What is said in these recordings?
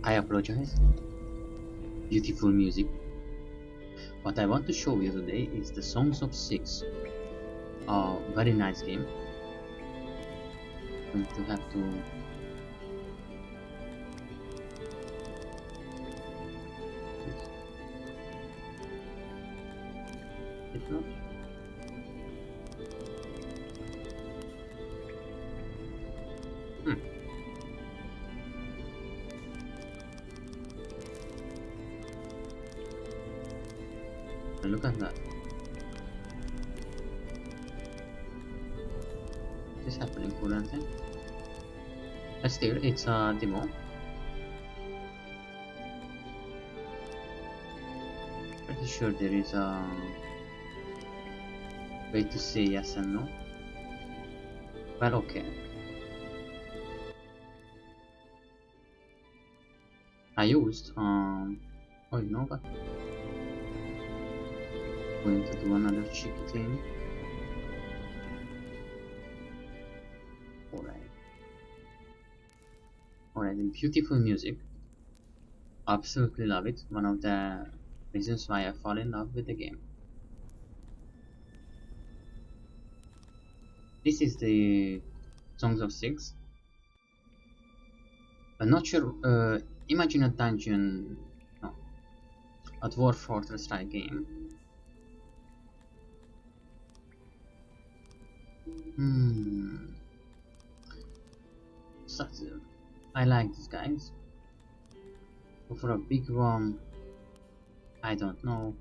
I apologize. Beautiful music. What I want to show you today is the Songs of Six. A very nice game. I'm going to have to it's not. Look at that. What is happening currently? But still, it's a demo. Pretty sure there is a way to say yes and no. Well, okay. I used oh, you know what? Going to do another cheeky thing. Alright, beautiful music. Absolutely love it. One of the reasons why I fall in love with the game. This is the Songs of Six. I'm not sure. Imagine a dungeon, no, a Dwarf Fortress type game. I like these guys. Go for a big one. I don't know.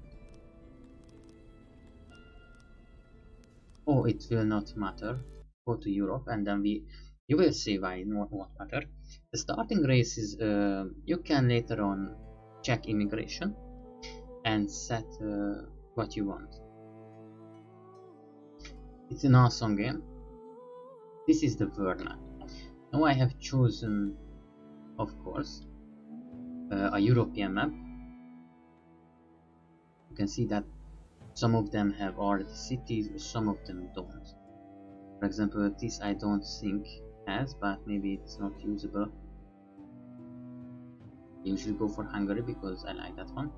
Oh, it will not matter. Go to Europe and then you will see why it won't matter. The starting race is you can later on check immigration and set what you want. It's an awesome game. This is the Verna. Now I have chosen, of course, a European map. You can see that some of them have already cities, some of them don't. For example, this I don't think has, but maybe it's not usable. I usually go for Hungary because I like that one.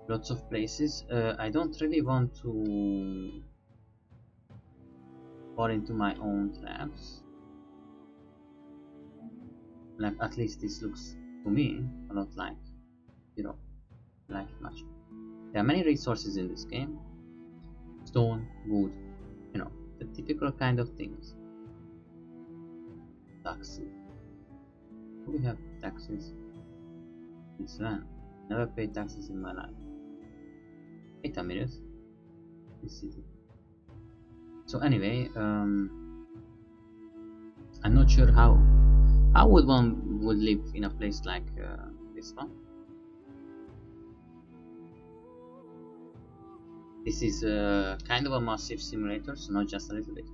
Lots of places. I don't really want to fall into my own traps. Like, at least this looks to me a lot like Europe. I like it much. There are many resources in this game. Stone, wood, you know, the typical kind of things. Taxes. Do we have taxes? It's land. Never paid taxes in my life. Wait a minute. This city. So anyway, I'm not sure how would one would live in a place like this one. This is kind of a massive simulator, so not just a little bit.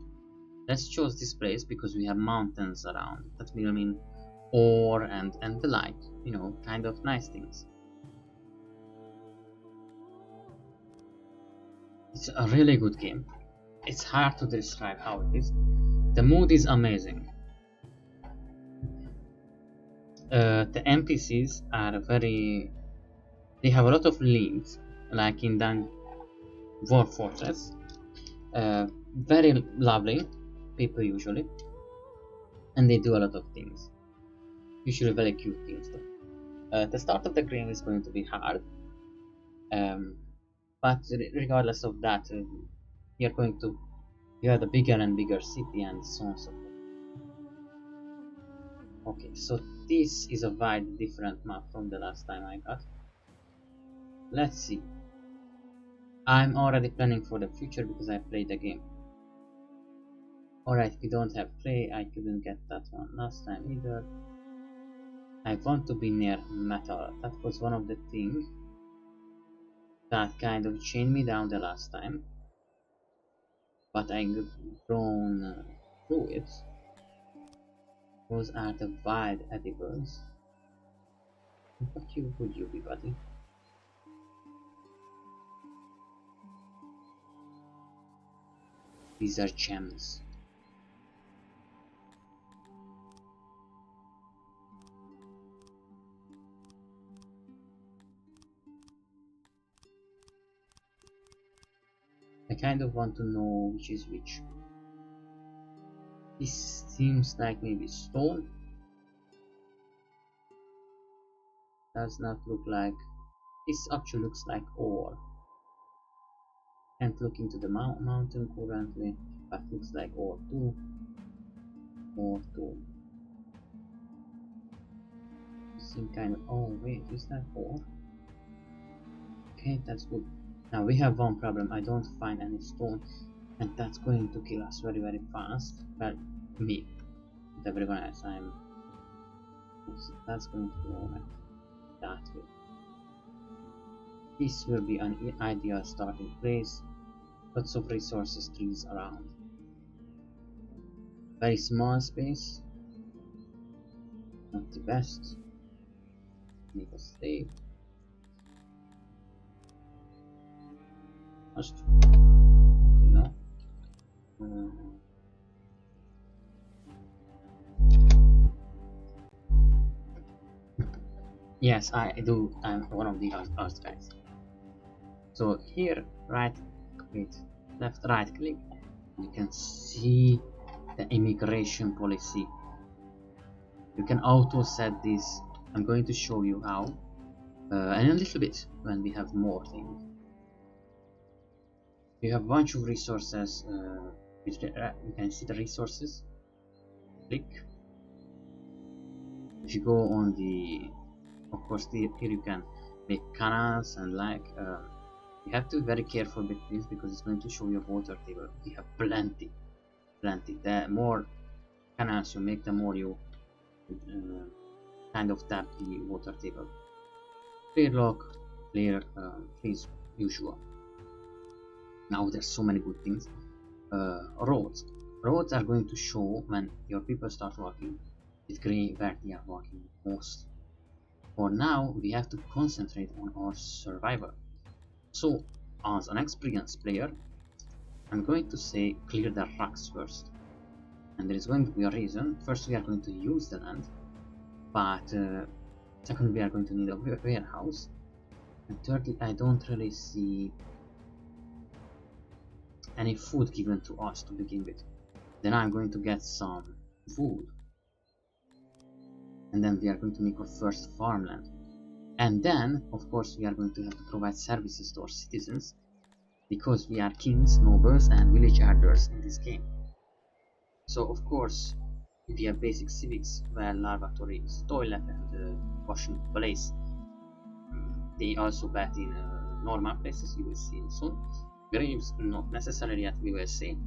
Let's choose this place because we have mountains around. That will mean ore and the like, you know, kind of nice things. It's a really good game. It's hard to describe how it is. The mood is amazing. The NPCs are they have a lot of leads, like in Dwarf Fortress. Very lovely people usually, and they do a lot of things. Usually very cute things though. The start of the game is going to be hard, but regardless of that, you have the bigger and bigger city and so on and so forth. Okay, so this is a wide different map from the last time I got. Let's see. I'm already planning for the future because I played the game. Alright, we don't have play. I couldn't get that one last time either. I want to be near metal. That was one of the things that kind of chained me down the last time. But I grown through it. Those are the wild edibles. What would you be, buddy? These are gems. kind of want to know which is which. This seems like maybe stone. Does not look like. This actually looks like ore. Can't look into the mountain currently, but looks like ore too. Ore too. Some kind of. Oh wait, is that ore? Okay, that's good. Now we have one problem. I don't find any stone, and that's going to kill us very very fast. Well, me, with everyone else. That's going to go like that way. This will be an ideal starting place. Lots of resources trees around. Very small space. Not the best. Make a save. Just okay, no. Yes, I do. I'm one of the art guys. So here, left right click, you can see the immigration policy. You can auto set this. I'm going to show you how and a little bit when we have more things. You have a bunch of resources. You can see the resources. Click. If you go on the, of course, here you can make canals and like. You have to be very careful with this because it's going to show your water table. We have plenty. The more canals you make, the more you kind of tap the water table. Clear lock, clear freeze, usual. Now there's so many good things. Roads. Roads are going to show when your people start walking. With green where they are walking most. For now, we have to concentrate on our survival. So, as an experienced player, I'm going to say clear the rocks first. And there is going to be a reason. First, we are going to use the land, but second, we are going to need a warehouse. And thirdly, I don't really see any food given to us to begin with. Then I'm going to get some wood. And then we are going to make our first farmland. And then, of course, we are going to have to provide services to our citizens, because we are kings, nobles, and village elders in this game. So, of course, we have basic civics, where lavatories, toilet, and washing place. They also bet in normal places, you will see soon. Graves, not necessarily yet, we will see.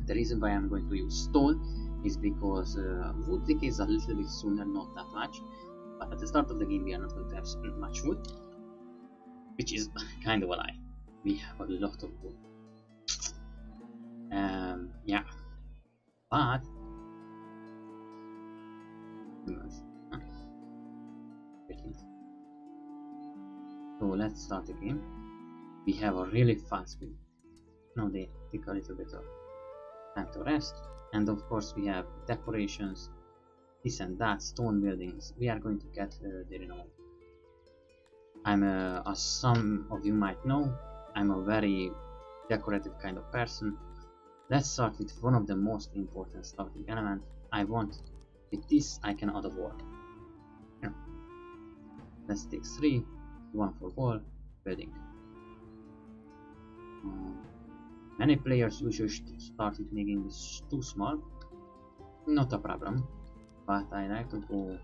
The reason why I'm going to use stone is because wood decays a little bit sooner, not that much. But at the start of the game we are not going to have much wood, which is kind of a lie. We have a lot of wood. Yeah, but so let's start again. We have a really fast speed. Now they take a little bit of time to rest, and of course we have decorations. This and that, stone buildings. We are going to get there in a moment. I'm as some of you might know, I'm a very decorative kind of person. Let's start with one of the most important starting elements. I want, with this I can add a wall. Here. Let's take 3, 1 for wall, building. Many players usually start with making this too small. Not a problem. But I like to go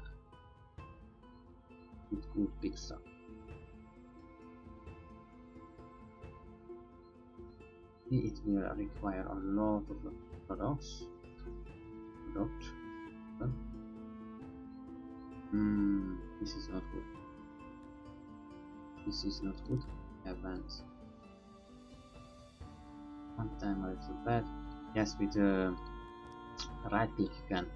with good big stuff. It will require a lot of products. This is not good. This is not good. Events. One time a little bad. Yes, with right click you can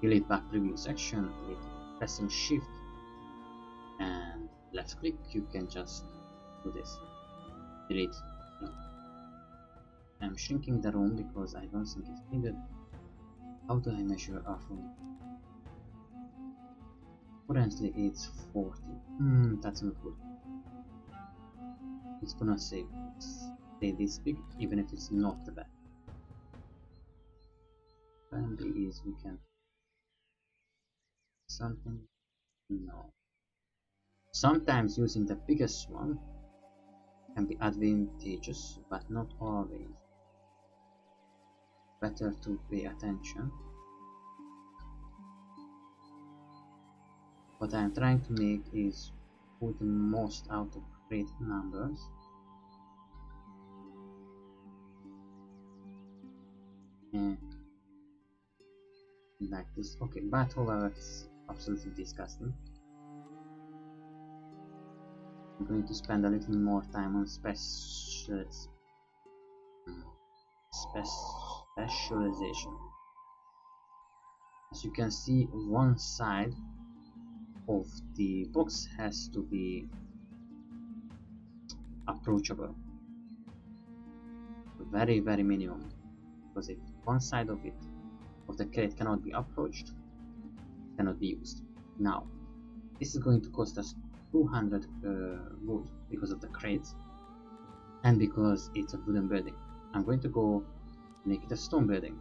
delete back previous action with pressing shift and left click. You can just do this, delete. No. I'm shrinking the room because I don't think it's needed. How do I measure our room? Currently it's 40. That's not good. It's gonna save this. stay this big, even if it's not the best. Plan B is we can something. No. Sometimes using the biggest one can be advantageous, but not always. Better to pay attention. What I'm trying to make is put the most out of great numbers. And like this. Okay, but however it's absolutely disgusting. I'm going to spend a little more time on specialization. As you can see, one side of the box has to be approachable. Very minimum, because if one side of the crate cannot be approached, cannot be used. Now, this is going to cost us 200 wood because of the crates and because it's a wooden building. I'm going to go make it a stone building.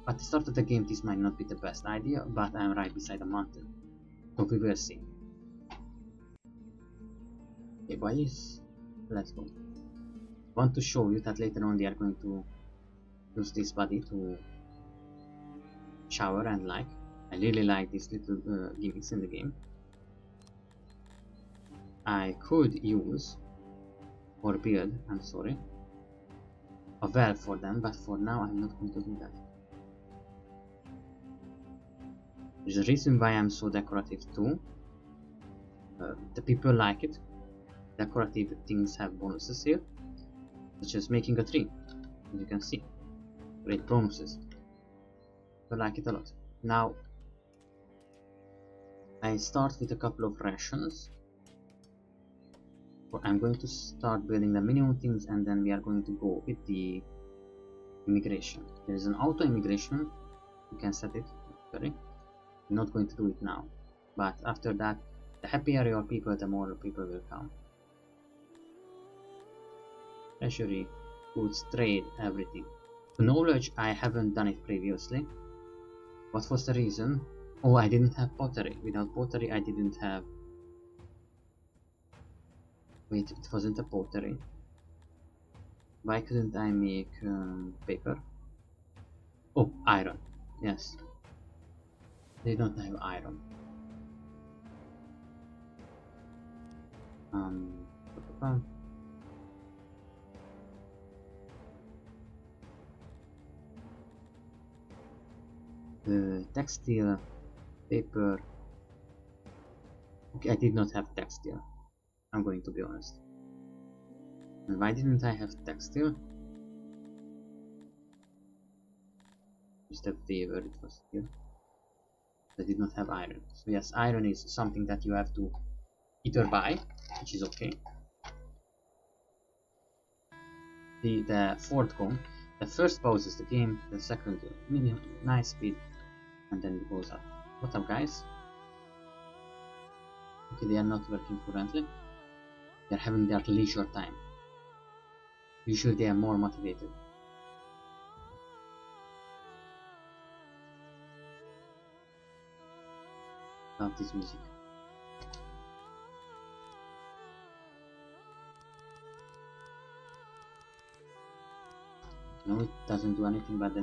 At the start of the game this might not be the best idea, but I'm right beside a mountain, so we will see. Okay, boys, let's go. I want to show you that later on they are going to use this body to shower and like. I really like these little gimmicks in the game. I could use or build, I'm sorry, a well for them, but for now I'm not going to do that. There's a reason why I'm so decorative too. The people like it. Decorative things have bonuses here, such as making a tree, as you can see. Great bonuses. I like it a lot. Now I start with a couple of rations. I'm going to start building the minimum things, and then we are going to go with the immigration. There is an auto immigration. You can set it. Sorry, I'm not going to do it now, but after that, the happier your people, the more people will come. Treasury, goods, trade, everything. To knowledge, I haven't done it previously. What was the reason? Oh, I didn't have pottery. Without pottery, I didn't have. Wait, it wasn't a pottery. Why couldn't I make paper? Oh, iron. Yes. They don't have iron. The textile, paper. Okay, I did not have textile. I'm going to be honest. And why didn't I have textile? Just a weaver, it was here. I did not have iron. So yes, iron is something that you have to either buy, which is okay. The fourth cone, the first pauses the game, the second medium, nice speed, and then it goes up. What's up, guys? Okay, they are not working currently. They are having their leisure time. Usually they are more motivated. Love this music. No, it doesn't do anything, but the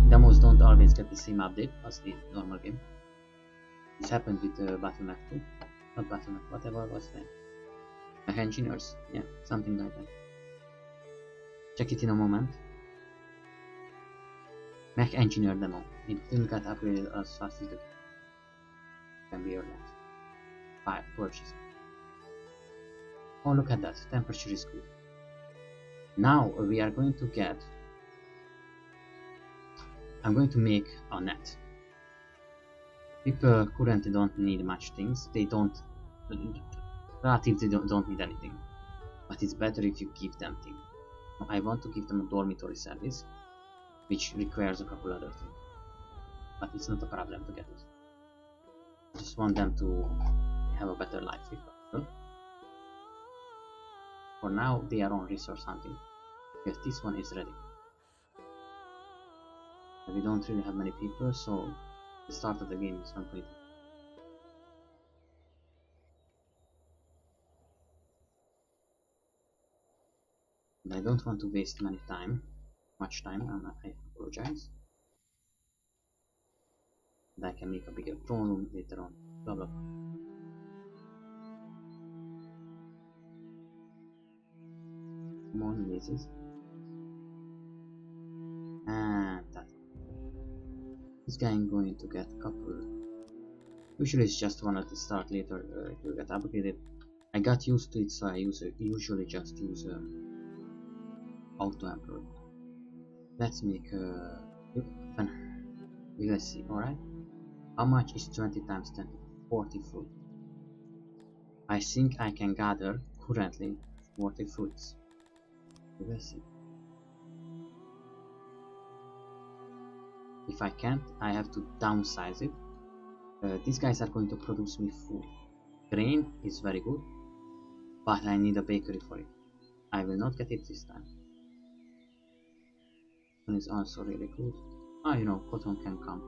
demos don't always get the same update as the normal game. This happened with Battle.net 2. Not Battle.net, whatever was the Mech Engineers. Yeah, something like that. Check it in a moment. Mech Engineer demo. It didn't get upgraded as fast as the can be earned. 5 purchase. Oh, look at that. Temperature is good. Now we are going to get. I'm going to make a net. People currently don't need much things. They don't. Relatively don't need anything. But it's better if you give them things. I want to give them a dormitory service, which requires a couple other things. But it's not a problem to get it. I just want them to have a better life if possible. for now they are on resource hunting. Yes, this one is ready. We don't really have many people, so the start of the game is complete. And I don't want to waste much time, and I apologize. And I can make a bigger throne room later on. Blah blah. More mazes. And that. This guy is going to get a couple. Usually it's just one at the start, later it will get upgraded. I got used to it, so I usually just use auto-employ. Let's make let's see, alright? How much is 20 times 10? 40 fruit. I think I can gather currently 40 fruits. Let's see. If I can't, I have to downsize it. These guys are going to produce me food. Grain is very good, but I need a bakery for it. I will not get it this time. Cotton is also really good. Ah, you know, cotton can come.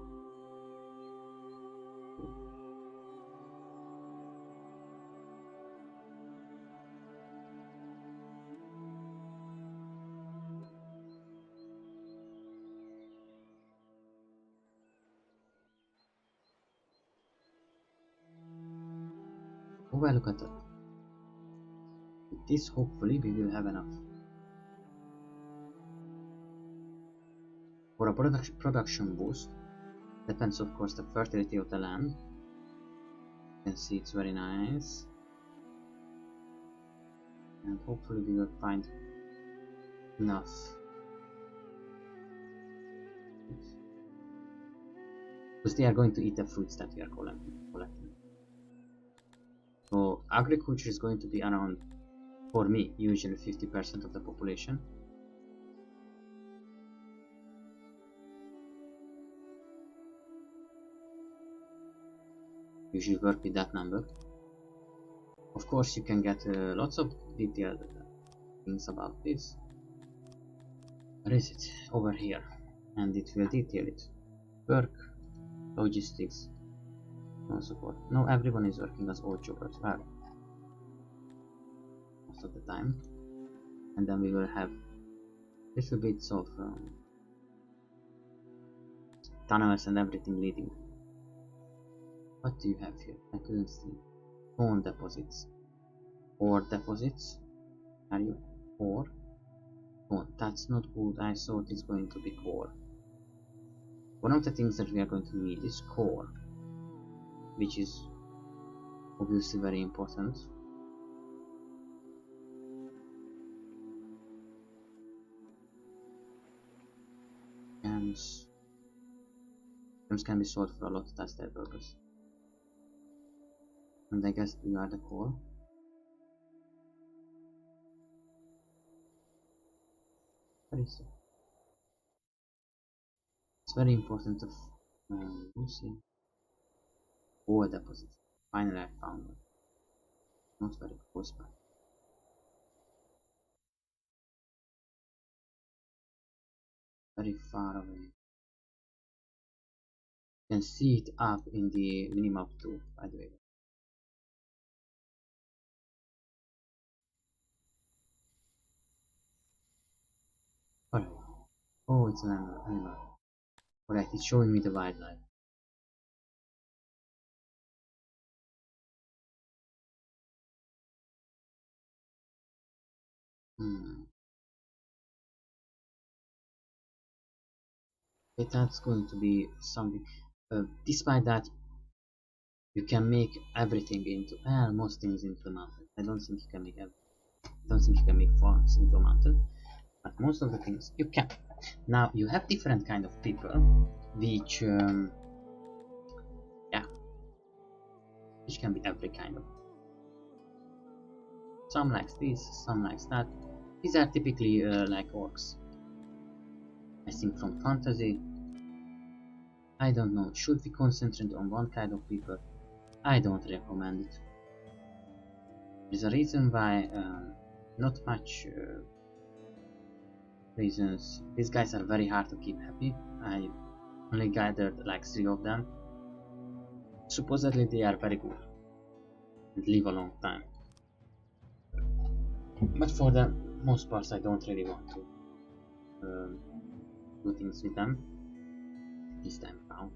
Oh well, look at that. With this, hopefully, we will have enough. For a production boost, depends of course the fertility of the land. You can see it's very nice. And hopefully we will find enough. Because they are going to eat the fruits that we are collecting. So agriculture is going to be around, for me, usually 50% of the population. Usually work with that number. Of course you can get lots of detailed things about this. Where is it? Over here. And it will detail it. Work, logistics, no support. No, everyone is working as odd jobbers. Well, most of the time. And then we will have little bits of tunnels and everything leading. What do you have here? I couldn't see. Stone deposits. Ore deposits. Are you? Ore? Oh, that's not good. I thought it's going to be core. One of the things that we are going to need is core, which is obviously very important. And items can be sold for a lot, that's their purpose. And I guess we are the core. What is it? It's very important to see. Ore deposits. Finally I found one. Not very close by. Very far away. You can see it up in the minimap too, by the way. Alright. Oh, it's an animal. Alright, it's showing me the wildlife. Okay, that's going to be something. Despite that, you can make everything into most things into a mountain. I don't think you can make farms into a mountain, but most of the things you can. Now you have different kind of people, which which can be every kind of. Some likes this, some likes that. These are typically like orcs. I think from fantasy. I don't know. Should we concentrate on one kind of people? I don't recommend it. There's a reason why not much reasons. These guys are very hard to keep happy. I only gathered like 3 of them. Supposedly they are very good and live a long time. But for the most part I don't really want to do things with them this time around.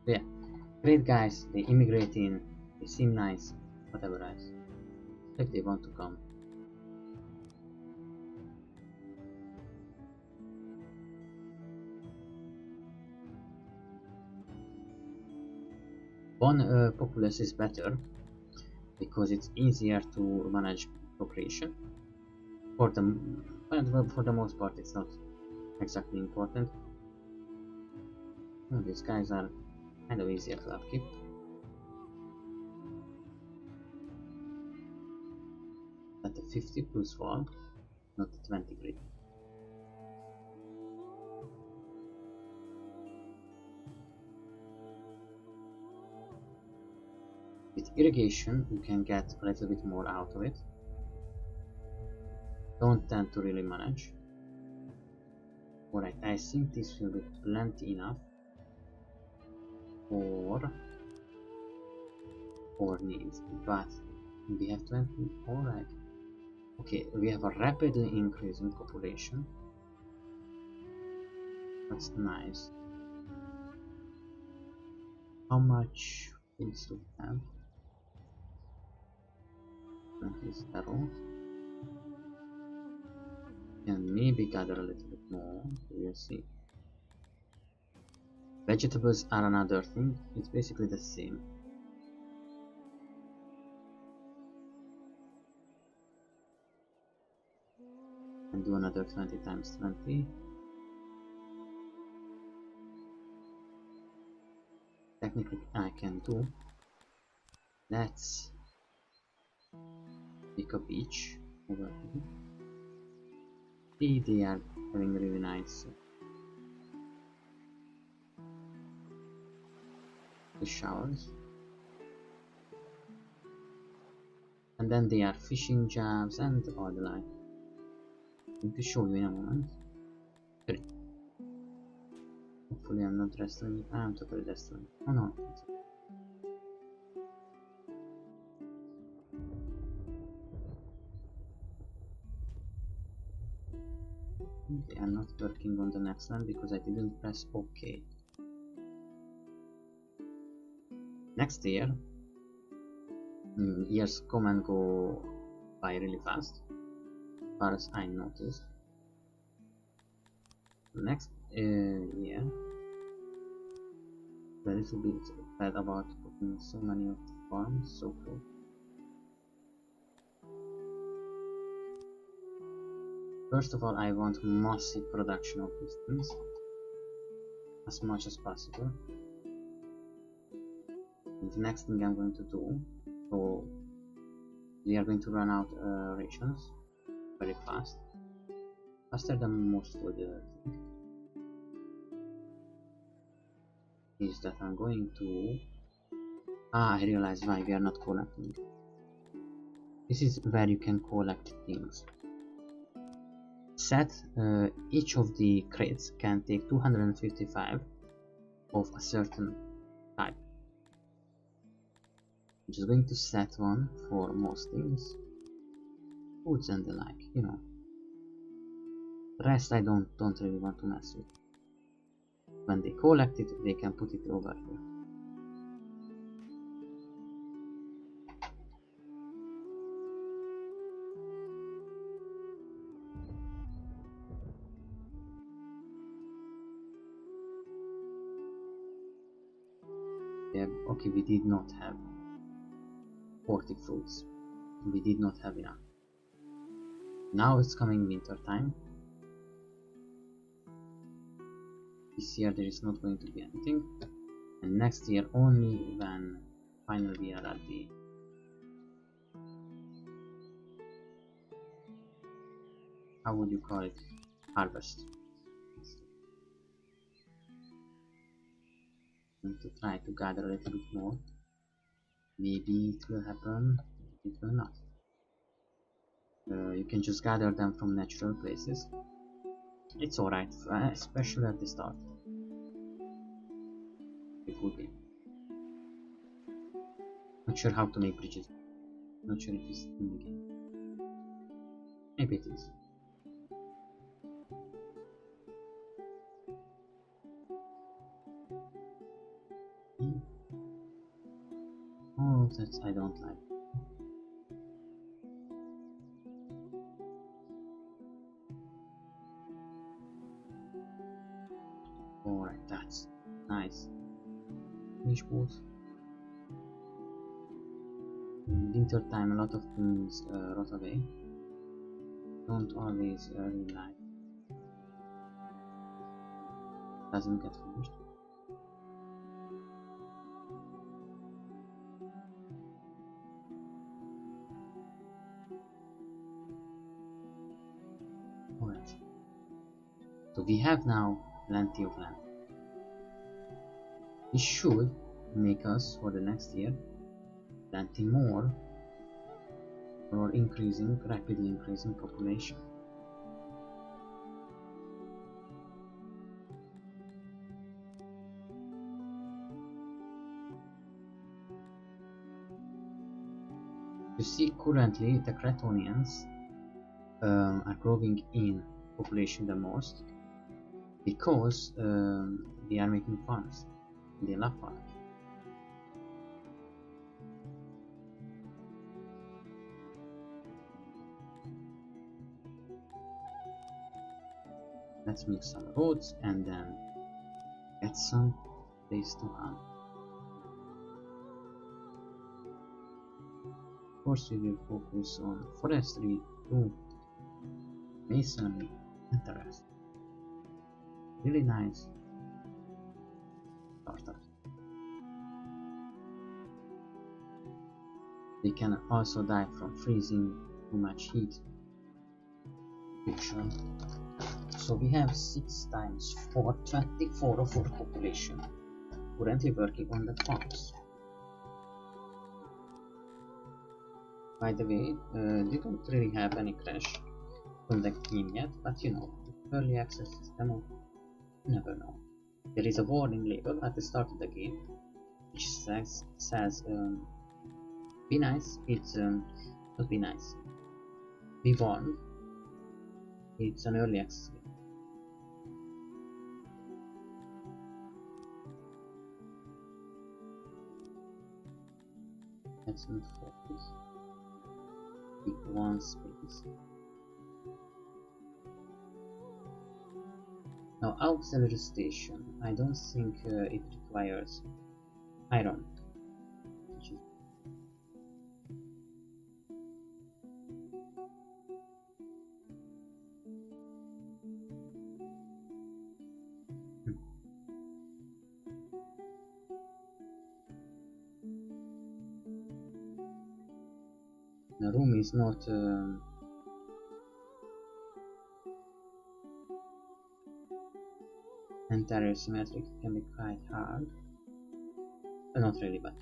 But yeah, great guys, they immigrate in, they seem nice, whatever else. If they want to come. One populace is better because it's easier to manage procreation. For the most part, it's not exactly important. Oh, these guys are kind of easier to upkeep. At the 50 plus 1, not the 20 grid. With irrigation, you can get a little bit more out of it. Don't tend to really manage. Alright, I think this will be plenty enough for needs, but we have 20. Alright. Okay, we have a rapidly increasing population. That's nice. How much foods do we have? Is zero. Can maybe gather a little bit more. We'll see. Vegetables are another thing. It's basically the same. And do another 20 times 20. Technically I can do. Let's pick a beach over here. See, they are having really nice showers. And then they are fishing jobs and all the like. I need to show you in a moment. Hopefully I'm not destroying it. I am totally destroying it. Oh no. They are not working on the next one because I didn't press OK. Next year, years come and go by really fast, as far as I noticed. Next year, a little bit bad about putting so many of the farms so forth. First of all, I want massive production of these things as much as possible. And the next thing I'm going to do, so we are going to run out rations very fast, faster than most would think, is that I'm going to... I realize why we are not collecting. This is where you can collect things. Set each of the crates can take 255 of a certain type. I'm just going to set one for most things, foods and the like, you know. The rest I don't really want to mess with. When they collect it, they can put it over here. Yeah, okay, we did not have 40 fruits. We did not have enough. Now it's coming winter time. This year there is not going to be anything. And next year only when finally we are at the... how would you call it? Harvest. I'm going to try to gather a little bit more. Maybe it will happen, maybe it will not. You can just gather them from natural places. It's alright, especially at the start. It would be. Not sure how to make bridges. Not sure if it's in the game. Maybe it is. Oh, that's I don't like. Alright, that's nice. Fish balls. In winter time, a lot of things rot away. Don't always rely. Doesn't get finished. Alright. So we have now plenty of land. This should make us for the next year plenty more for our rapidly increasing population. You see, currently the Cretonians are growing in population the most because they are making farms. They love farms. Let's make some roads and then get some place to hunt. Of course, we will focus on forestry, too, masonry, and the rest. Really nice startups. They can also die from freezing too much heat. Picture. So we have 6 times 4, 24 of our population currently working on the farms. By the way, they don't really have any crash from the game yet, but you know, early access system, you never know. There is a warning label at the start of the game which says be nice. It's not be nice. Be warned. It's an early access game. Let's not focus. Pick one space. Now, auxiliary station. I don't think it requires iron. The room is not entirely symmetric. It can be quite hard, but not really bad.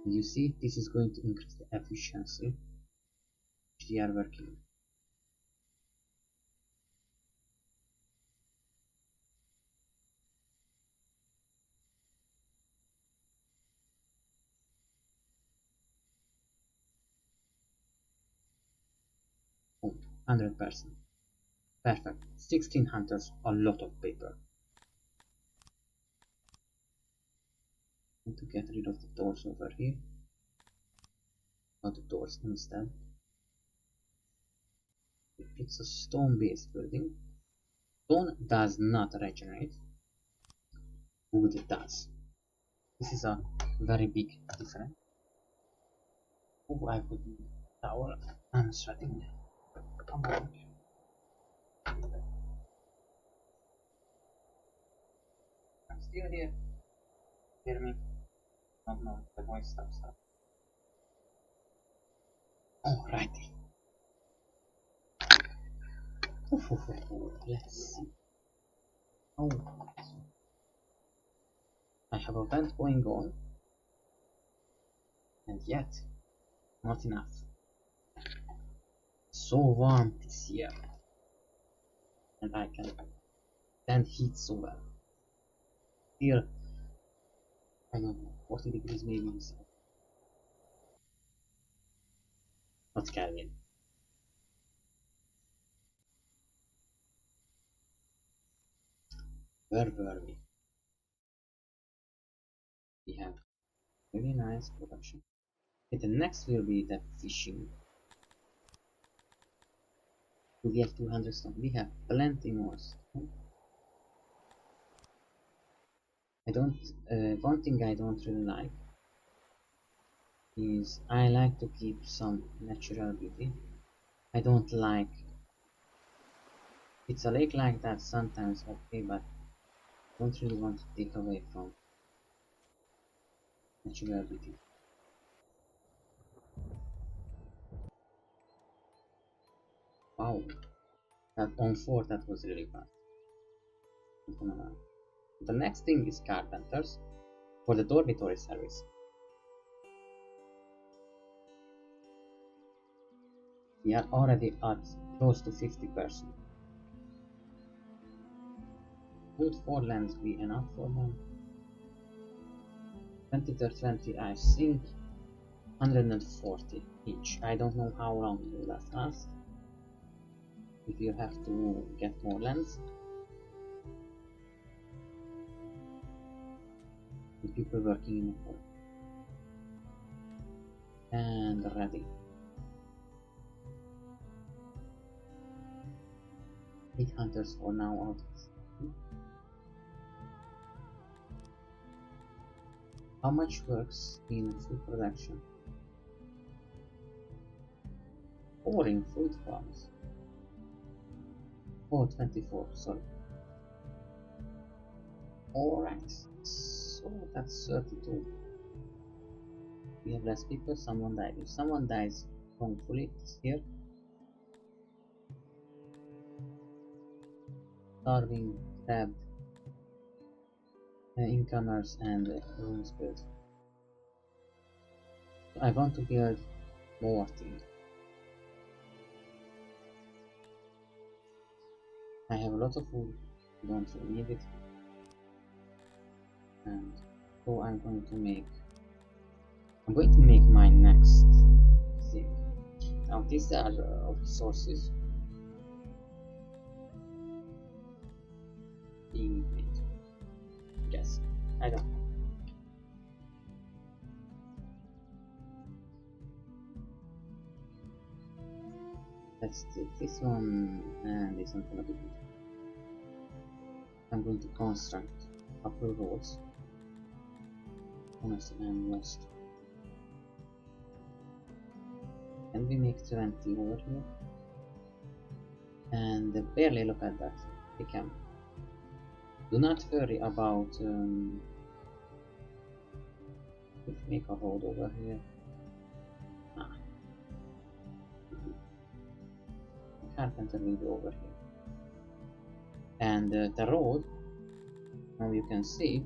You see, this is going to increase the efficiency which we are working. Oh, 100%. Perfect. 16 hunters, a lot of paper. Need to get rid of the doors over here. Not the doors instead. It's a stone-based building. Stone does not regenerate. Wood does. This is a very big difference. Oh, I put the tower. I'm sweating. Come on. I'm still here. Hear me? No, the voice stops up. Alrighty. Let's see. Oh, I have a vent going on, and yet Not enough. So warm this year. And I can stand heat so well. Still, I don't know, 40 degrees maybe inside. Not Kelvin. Where were we? We have very nice production. Okay, the next will be the fishing. Do we have 200 stone? We have plenty more stone. I don't, one thing I don't really like is I like to keep some natural beauty. I don't like, it's a lake like that sometimes okay, but I don't really want to take away from natural beauty. Wow, that on 4 that was really fast. The next thing is carpenters for the dormitory service. We are already at close to 50%. Would 4 lands be enough for them? 20 to 20, I think 140 each. I don't know how long it will last us. If you have to get more lands. The people working in the port. And ready. 8 hunters for now out. How much works in food production? Or in fruit farms? Oh, 24, sorry. Alright, so that's 32. We have less people, someone died. If someone dies wrongfully here, starving, stabbed, incomers, and ruins built. I want to build more things. I have a lot of food, I don't really need it. And so I'm going to make my next thing. Now these are resources being made. Yes, I don't know. Let's take this one and this one gonna be good. I'm going to construct upper roads east and west. Can we make 20 over here? And barely look at that. We can. Do not worry about if we make a road over here. Carpenter will be over here. And the road, now you can see,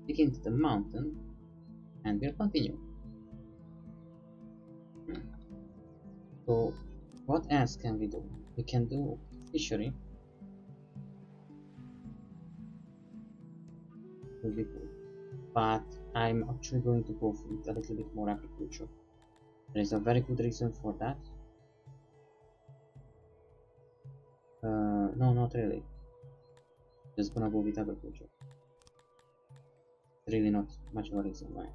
begins to the mountain and will continue. So what else can we do? We can do fishery. Will be cool. But I'm actually going to go with a little bit more agriculture. There is a very good reason for that. No, not really. Just gonna go with agriculture. Really not much of a reason why.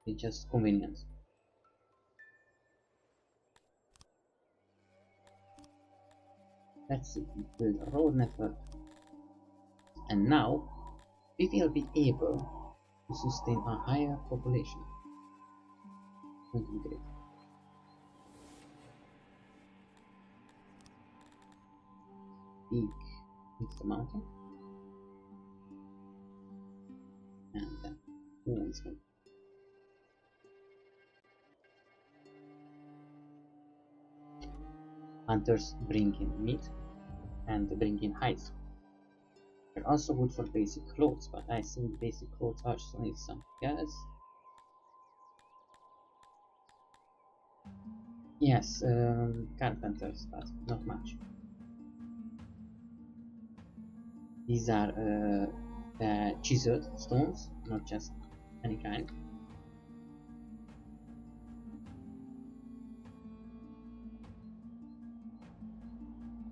It's just convenience. Let's build a road network. And now we will be able to sustain a higher population. It's going to be great. Peak into the mountain. And then it's going. Hunters bring in meat and bring in hides. They're also good for basic clothes, but I think basic clothes also need some gas. Yes, carpenters, but not much. These are chiseled stones, not just any kind.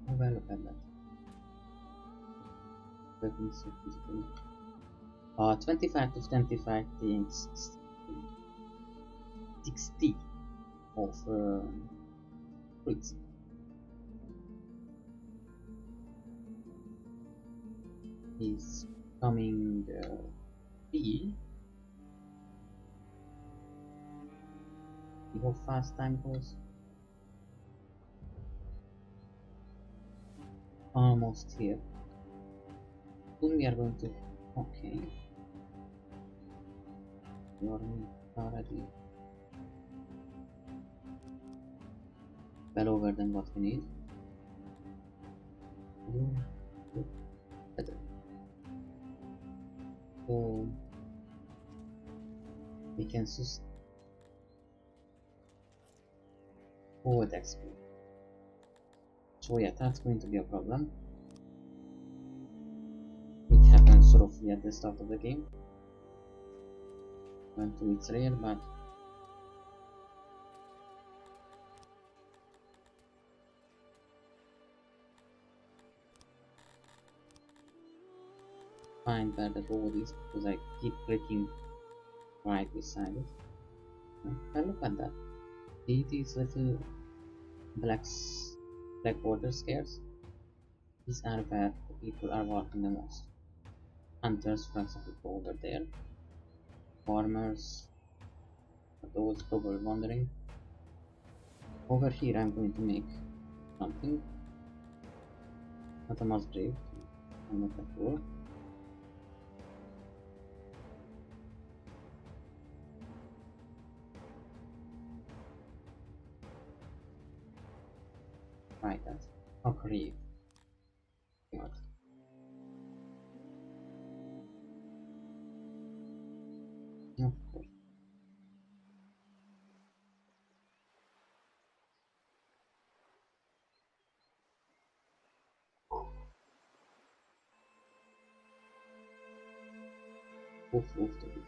Oh, well, look at that. Weapons of physical. 25 to 25 things. 60 of fruits. Is coming B. See how fast time goes. Almost here. Soon we are going to. Okay. You're already well over than what we need. Better. So we can sus forward XP. So yeah, that's going to be a problem. It happens sort of at the start of the game. Went to its rare, but find where the road is because I keep clicking right beside it. And look at that. See these little black water scares? These are where the people are walking the most. Hunters, for example, go over there. Farmers, for those probably wondering. Over here I'm going to make something. Not a mass grave. I'm not that sure. Right, that's a grave. What? Of course. Woof woof to be.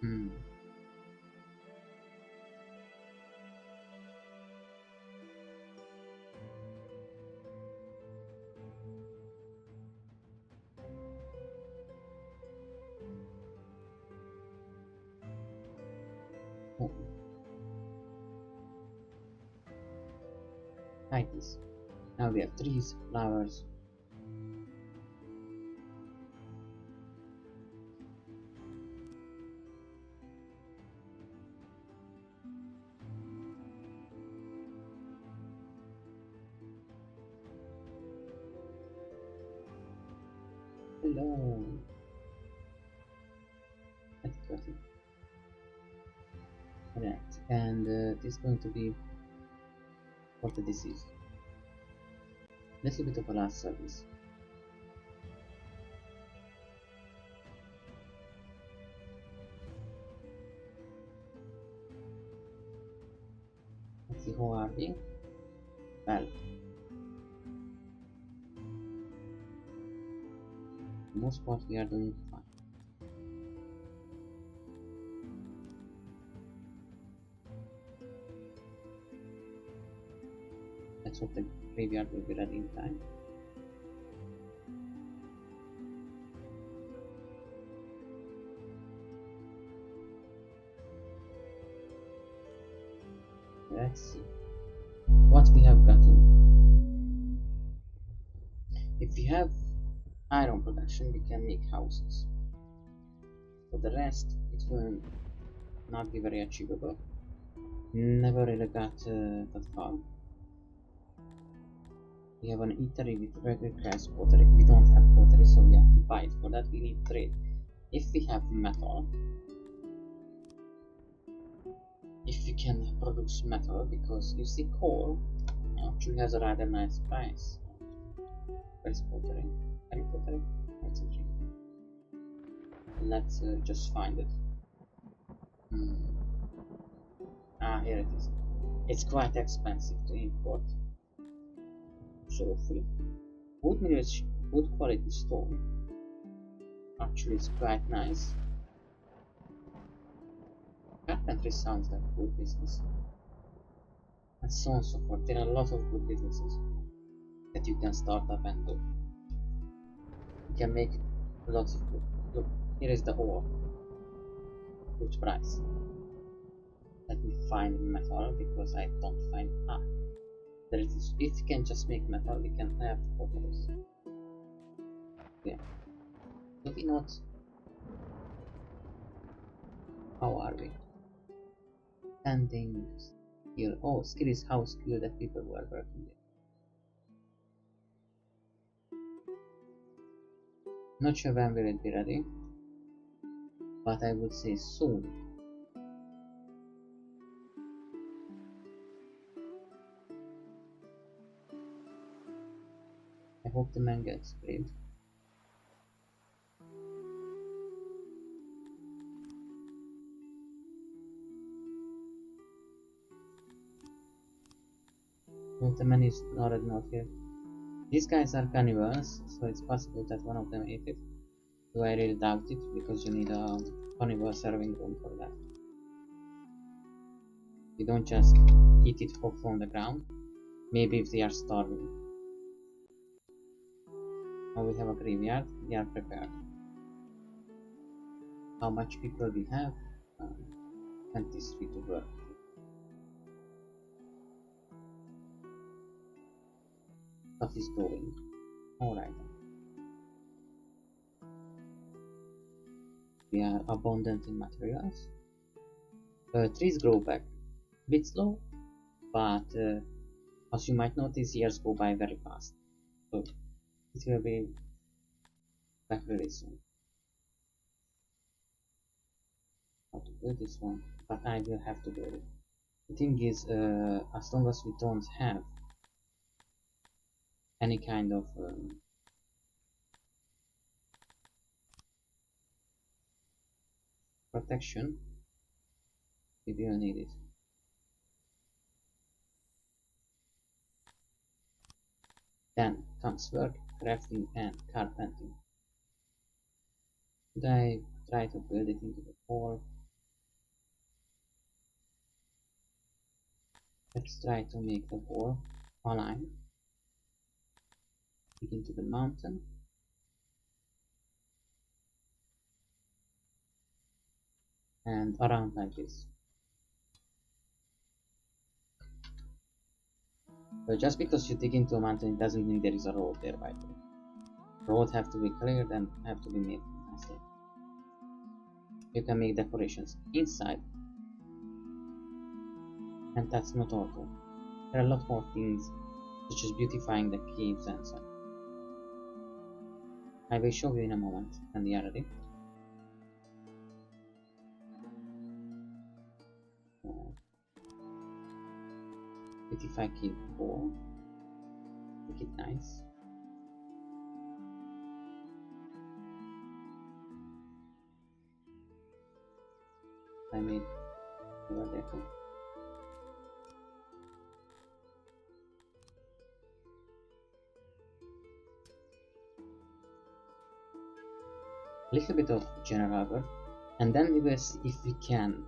Hmm. Oh. Like this. Now we have trees, flowers. Hello. Let's got it. Right, and this is going to be what the disease. Little bit of a last service. Let's see how are we. Well, for the most part we are doing fine. Let's hope the graveyard will be ready in time. Let's see what we have gotten. If we have iron production, we can make houses. For the rest, it will not be very achievable. Never really got that far. We have an eatery with requires pottery. We don't have pottery, so we have to buy it. For that, we need trade. If we have metal, if we can produce metal, because you see, coal actually has a rather nice price. Where's pottery? Harry Pottery? What's a tree? Let's just find it. Ah, here it is. It's quite expensive to import. So free. Wood minerals, wood quality stone. Actually, it's quite nice. Carpentry sounds like a good business. And so on and so forth. There are a lot of good businesses that you can start up and do. You can make lots of good. Look, here is the ore. Good price. Let me find metal because I don't find. Ah, there it is. If you can just make metal, we can have potteries. Yeah. Do we not? How are we? Standing skill. Oh, skill is how skilled the people were working with. Not sure when will it be ready, but I would say soon. I hope the man gets paid. Well, the man is already not here. These guys are cannibals, so it's possible that one of them ate it. Do I really doubt it, because you need a cannibal serving room for that. You don't just eat it off from the ground. Maybe if they are starving. Now we have a graveyard, we are prepared. How much people we have? 23 to work. Stuff is going. Alright. We are abundant in materials. Trees grow back a bit slow, but as you might notice, years go by very fast. So it will be back really soon. How to build this one, but I will have to build it. The thing is, as long as we don't have any kind of protection, we will need it. Then comes work, crafting and carpenting. Should I try to build it into the wall? Let's try to make the wall align. Begin to the mountain. And around like this. But just because you dig into a mountain, it doesn't mean there is a road there, by the way. Roads have to be cleared and have to be made nicely. You can make decorations inside. And that's not all though. There are a lot more things, such as beautifying the caves and so on. I will show you in a moment when they are ready. Beautify cave 4. Make it nice. I made over there too. A little bit of general work, and then we will see if we can.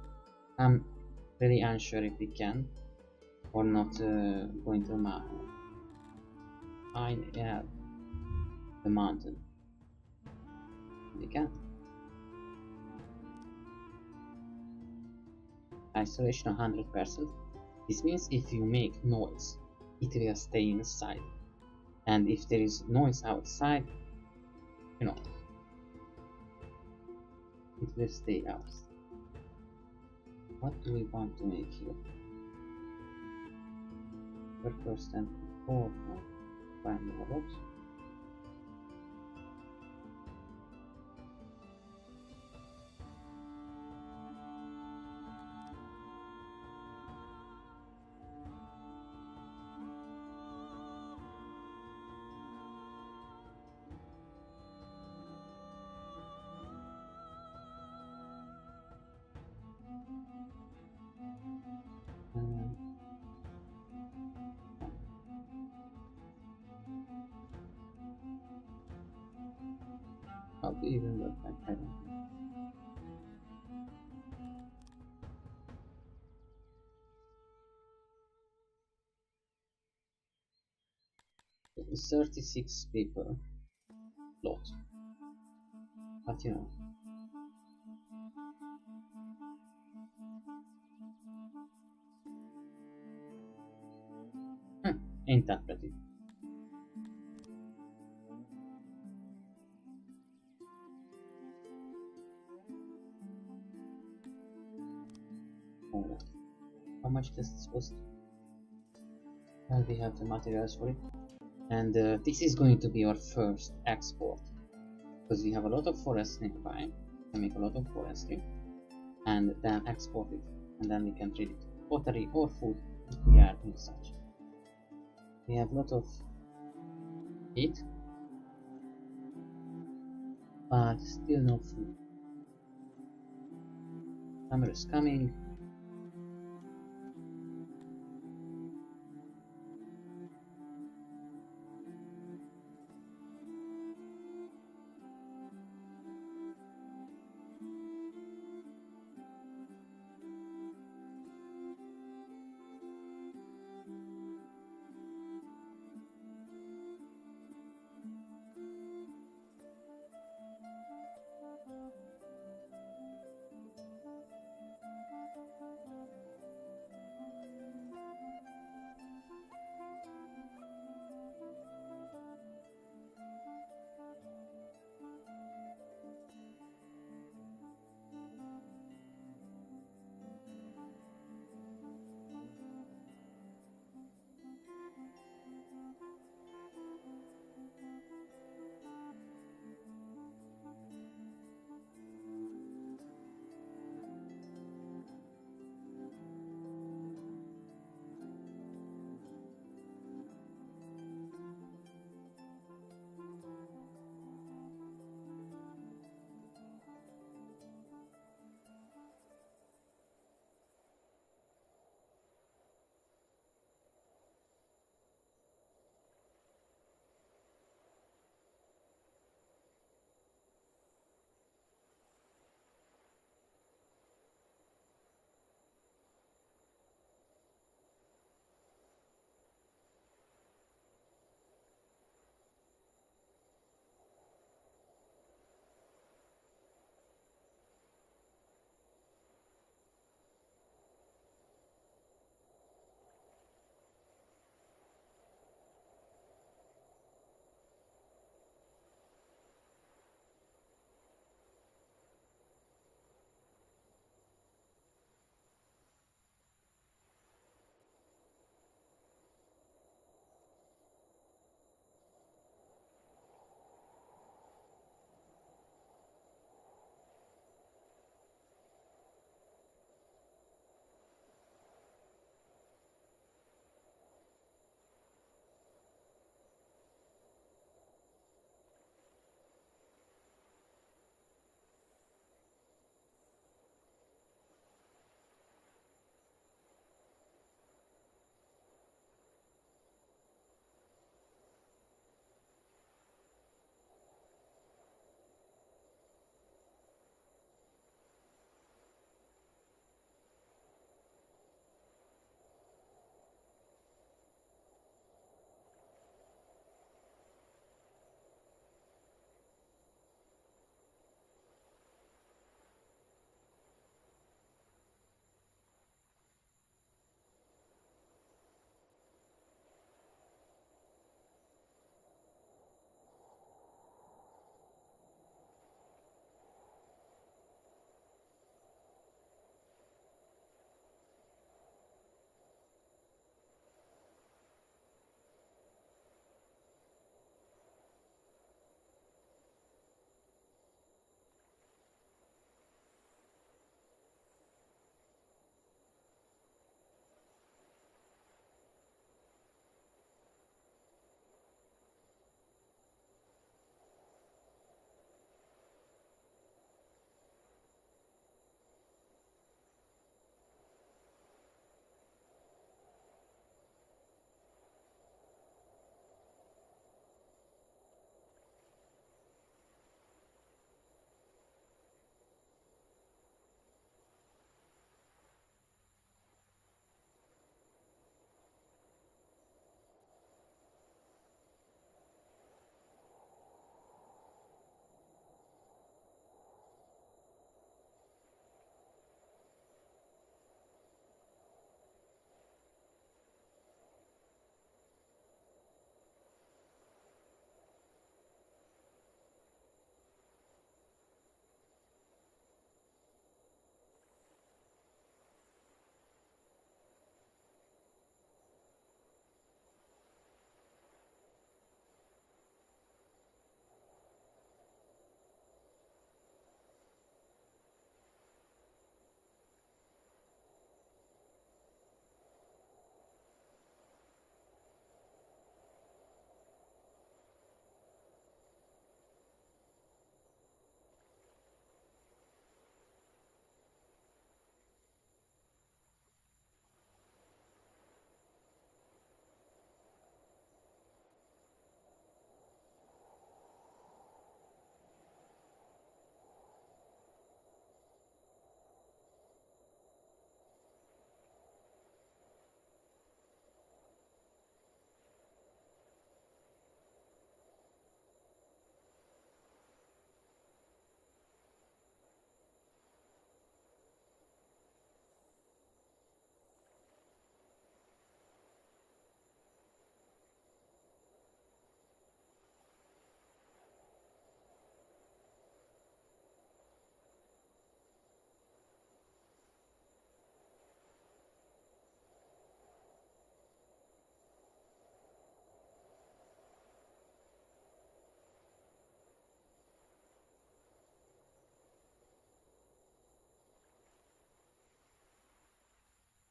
I'm really unsure if we can or not go into the mountain. We can. Isolation 100%. This means if you make noise, it will stay inside, and if there is noise outside, you know, it will stay out. What do we want to make here? First and fourth, find more rocks. even work, I don't know. 36 people. Lot. But you know. Ain't that pretty? Alright. How much does this cost? Well, we have the materials for it. And this is going to be our first export. Because we have a lot of forest nearby. We can make a lot of forestry. And then export it. And then we can trade it. Pottery or food if we are in such. We have a lot of heat. But still no food. Summer is coming.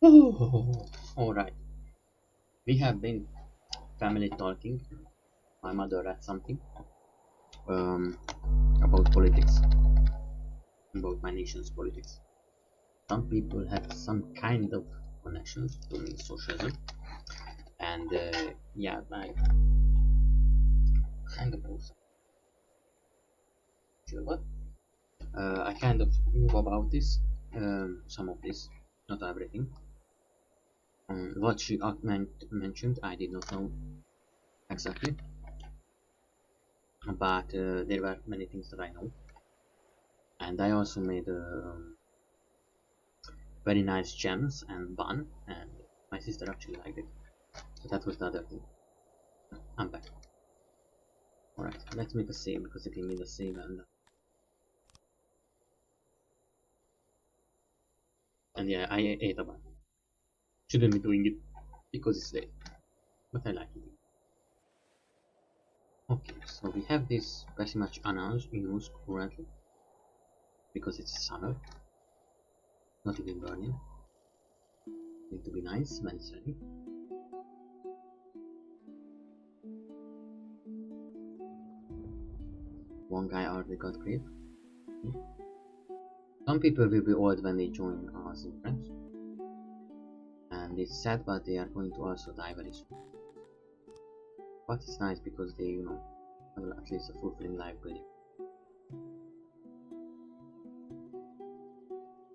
Oh, alright. We have been family talking. My mother read something um, about politics, about my nation's politics. Some people have some kind of connections to socialism, and yeah, I kind of also sure what. I kind of knew about this, some of this, not everything. What she mentioned, I did not know exactly, but there were many things that I know, and I also made very nice gems and bun, and my sister actually liked it. So that was the other thing. I'm back. Alright, let's make a save because it gave me the save, and yeah, I ate a bun. Shouldn't be doing it because it's late, but I like it. Okay, so we have this pretty much announced in use currently because it's summer, not even burning. Need to be nice when it's ready. One guy already got grave. Some people will be old when they join us in French, and it's sad, but they are going to also die very soon. But it's nice because they, have at least a fulfilling life really.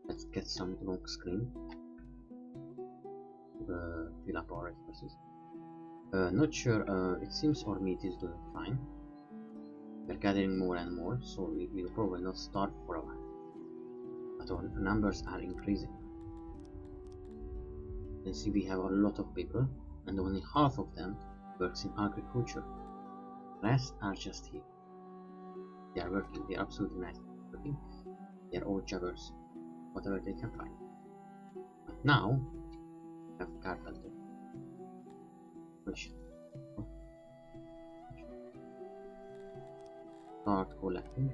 Let's get some long screen to fill up our resources. Not sure, it seems our meat is doing fine. We're gathering more and more, so we will probably not starve for a while. But our numbers are increasing. You see we have a lot of people, and only half of them works in agriculture. The rest are just here. They are working, they are absolutely nice working. They are all jobbers, whatever they can find. But now, we have carpenter. Which start collecting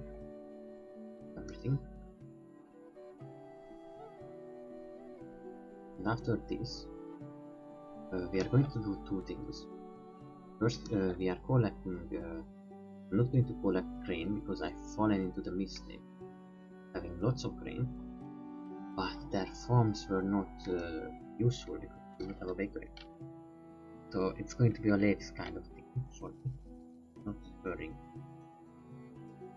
everything. And after this, we are going to do two things. First, we are collecting. I'm not going to collect grain because I've fallen into the mistake having lots of grain, but their farms were not useful because we didn't have a bakery. So it's going to be a late kind of thing for me, not hurrying.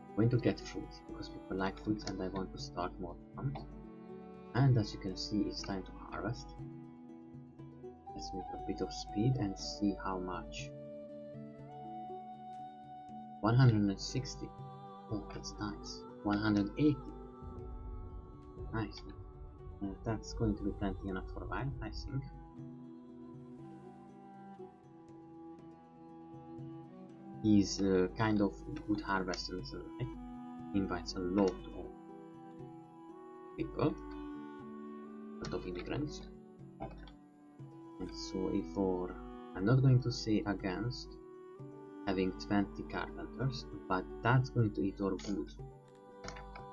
I'm going to get fruits because people like fruits and I want to start more farms. And as you can see, it's time to harvest. Let's make a bit of speed and see how much. 160. Oh, that's nice. 180. Nice. That's going to be plenty enough for a while, I think. He's kind of good harvester, right? Invites a lot of people, a lot of immigrants. And so I'm not going to say against having 20 carpenters, but that's going to eat our wood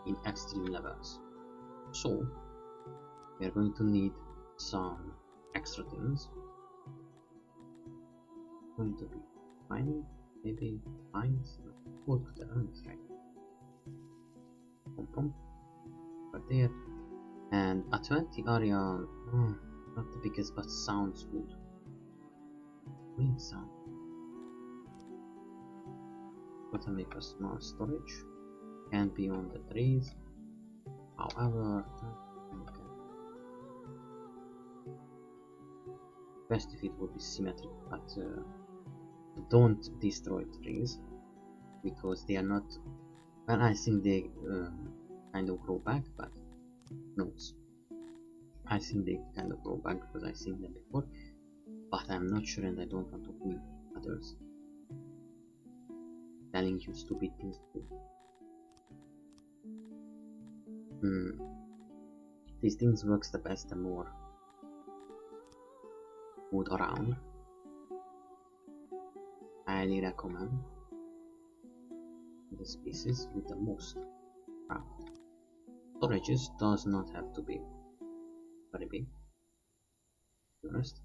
in extreme levels. So we are going to need some extra things. Going to be mining, maybe mines, wood terms, right? Pump, right there. And a 20 area, not the biggest, but sounds good. Wind sound. Gotta make a small storage. Can't be on the trees. However, okay. Best if it would be symmetric, but don't destroy trees because they are not. Well, I think they kind of grow back, but no. I think they kind of grow back because I've seen them before, but I'm not sure and I don't want to fool others telling you stupid things to do. These things works the best the more wood around. Highly recommend the species with the most round. Storages does not have to be very big. be honest.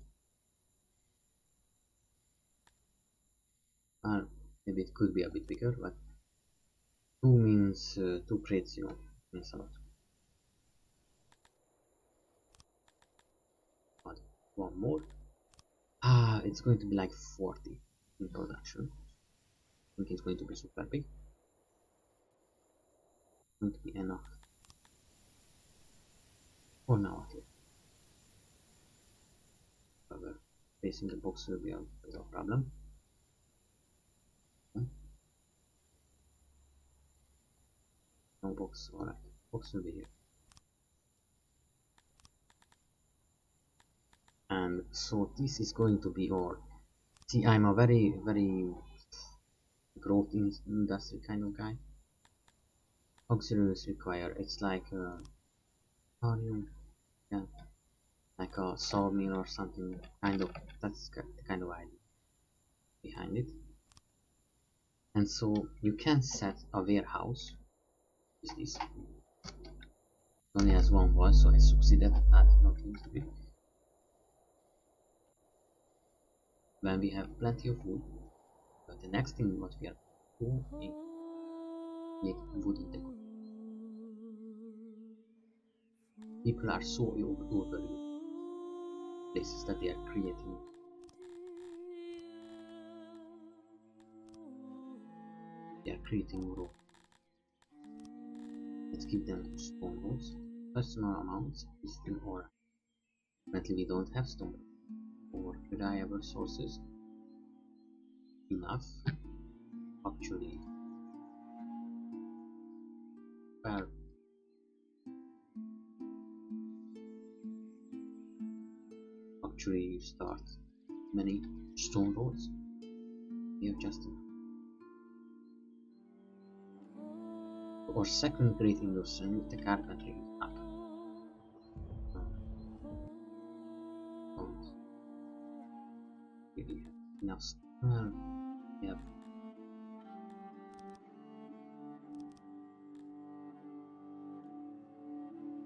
Maybe it could be a bit bigger, but 2 means 2 crates, you know, means a lot. But 1 more. It's going to be like 40 in production. I think it's going to be super big. It's going to be enough for now at least. However, placing the box will be a bit of a problem. No box, alright. Box will be here. And so this is going to be all. See, I'm a very growth industry kind of guy. Auxiliaries require, it's like yeah, like a sawmill or something, kind of. That's the kind of idea behind it. And so you can set a warehouse. Is this? It only has 1 wall, so I succeeded at nothing to be. When we have plenty of wood, but the next thing what we are doing, make wooden decor. People are so overused places that they are creating. They are creating rope. Let's give them stone rolls. Personal amounts is still alright. Apparently we don't have stone or reliable sources enough. Actually, well, actually you start many stone rolls. You have just enough. Or second great industry with the carpentry up. Don't really have enough. Yeah.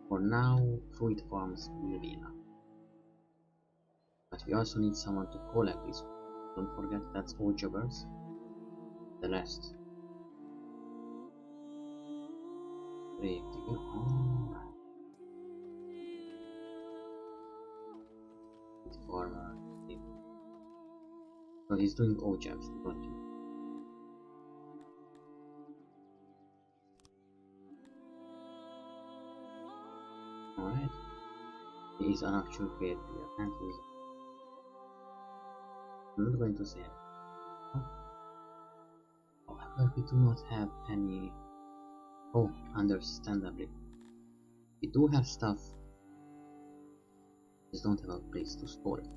For now, fruit farms will be enough. But we also need someone to collect this. Don't forget that's all jobbers. The rest. Grave digger. Alright. Farmer. So he's doing all jobs, don't you? Alright. He is an actual creator and he is. I'm not going to say it. However, we do not have any. Oh, understandably. We do have stuff. Just don't have a place to store it.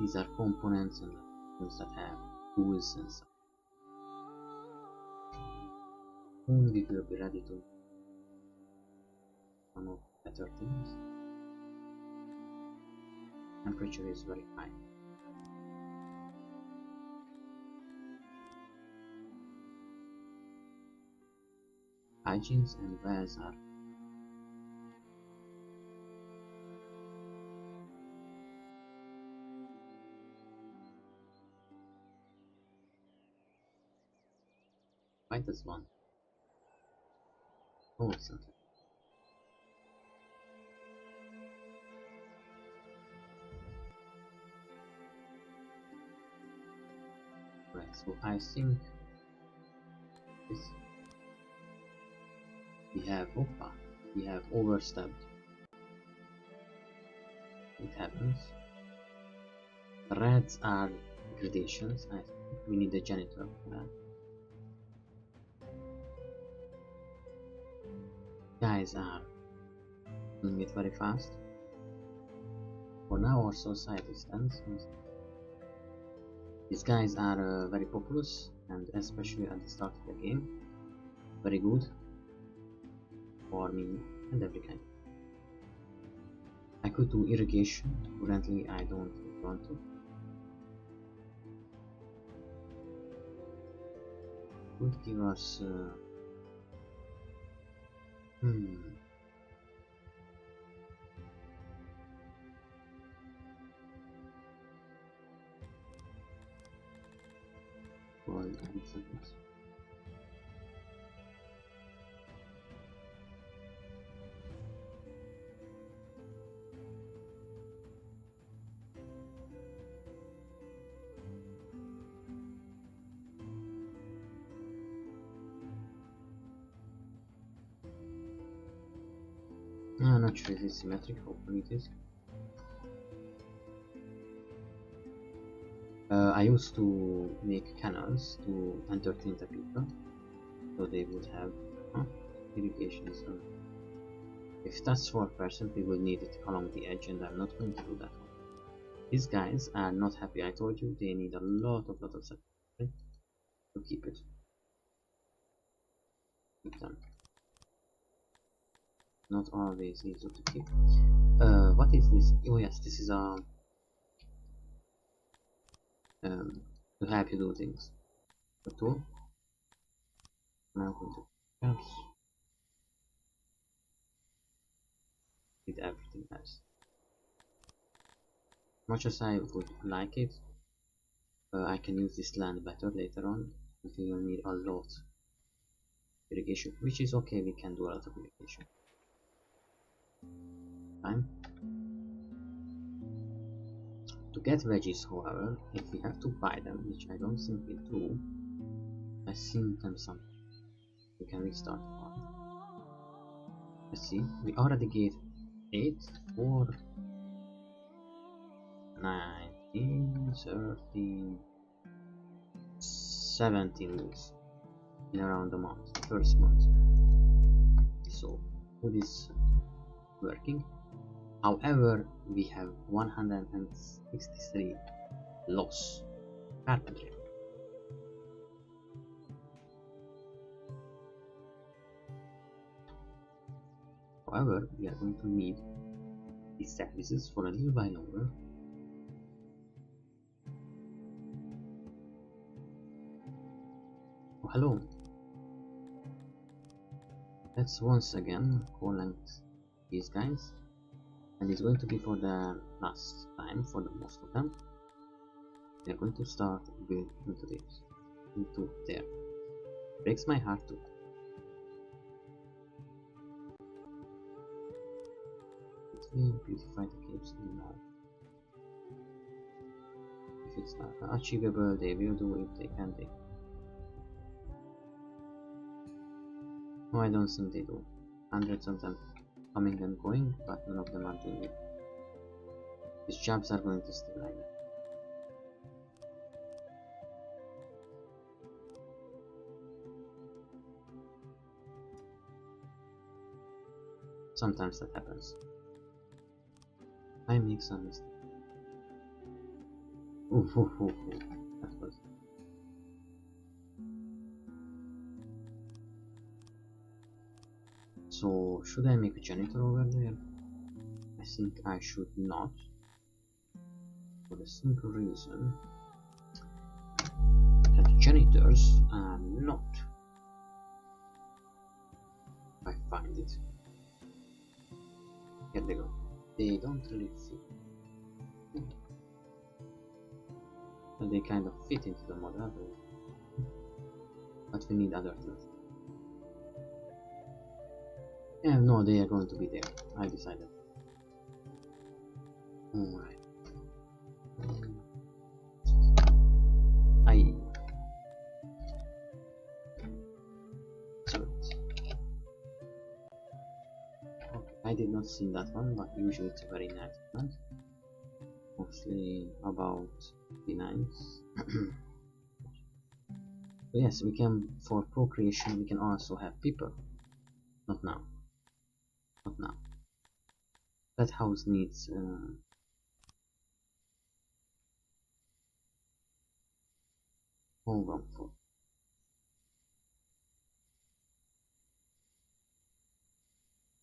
These are components and things that have tools and stuff. Soon we will be ready to some of better things. Temperature is very high. Hygienes and wells are quite as one. Oh, something. Right, so I think this we have overstepped. It happens. Reds are gradations. I think we need a janitor for that. Guys are doing it very fast. For now our society stands. These guys are very populous and especially at the start of the game. Very good. Farming and every kind. I could do irrigation. Currently I don't want to. Could give us hold in seconds. I'm not sure if it's symmetric, hopefully it is. I used to make canals to entertain the people, so they would have irrigation. So if that's 4%, we will need it along the edge, and I'm not going to do that one. These guys are not happy. I told you they need a lot of sacrifice to keep it. Keep them. Not always easy to keep. What is this? Oh yes, this is a to help you do things. The tool. Now I'm going to perhaps with everything else. Much as I would like it, I can use this land better later on. We will need a lot of irrigation, which is okay. We can do a lot of irrigation. Fine. To get veggies, however, if we have to buy them, which I don't think we do, I think them some. We can restart the part. Let's see. We already get 8, 4, 19, 13, 17 weeks in around a month, the first month. So food is working. However, we have 163 loss carpentry. However, we are going to need these services for a little while longer. Oh, hello. Let's once again collect these guys, and it's going to be for the last time for the most of them. We are going to start building into this, into there. Breaks my heart too. Let me beautify the caves now. If it's not achievable, they will do it. They can take. No, I don't think they do. Hundreds of them coming and going, but none of them are doing it. These jobs are going to stay like that. Sometimes that happens. I make some mistakes. Ooh, ooh, ooh, ooh. That was. So, should I make a janitor over there? I think I should not. For the simple reason that janitors are not. I find it. Here they go. They don't really fit. But they kind of fit into the model. But we need other things. Yeah, no, they are going to be there. I decided. Alright. I did not see that one, but usually it's a very nice plant. Mostly about the nice. So yes, we can, for procreation, we can also have people. Not now. Not now. That house needs hold on for.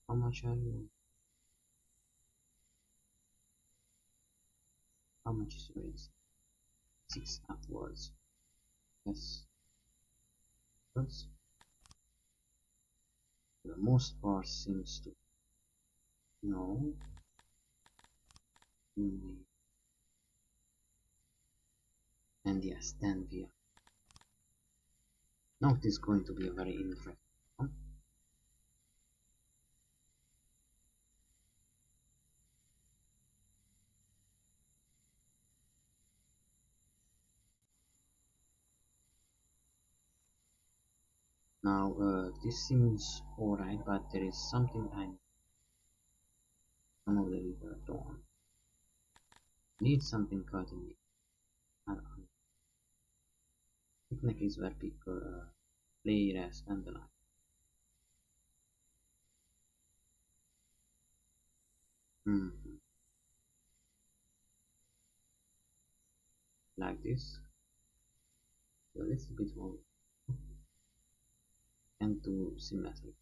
How much are you? How much is your raise? 6 upwards. Yes. But for the most part seems to no. And yes, then we are Now it is going to be a very interesting one. Now this seems alright, but there is something I some of the river dawn. Need something cutting. Picnic is where people play, rest, and the like. Hmm. Like this. A little bit more and to symmetric.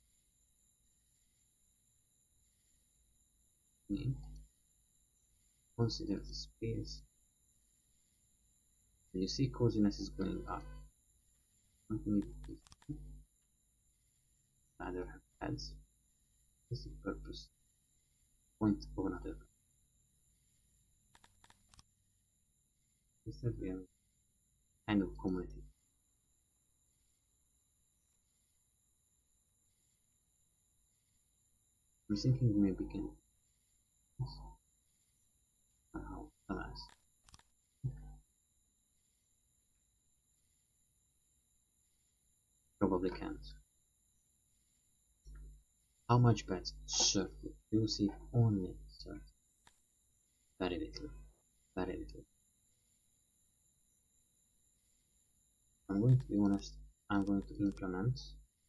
Consider the space. You see coziness is going up. Don't need this. Rather have heads. This is the purpose. Point of another. Instead we have kind of community. I'm thinking maybe can how alas. Probably can't. How much bets? Certainly. You see only certainly. Very little. Very little. I'm going to be honest, I'm going to implement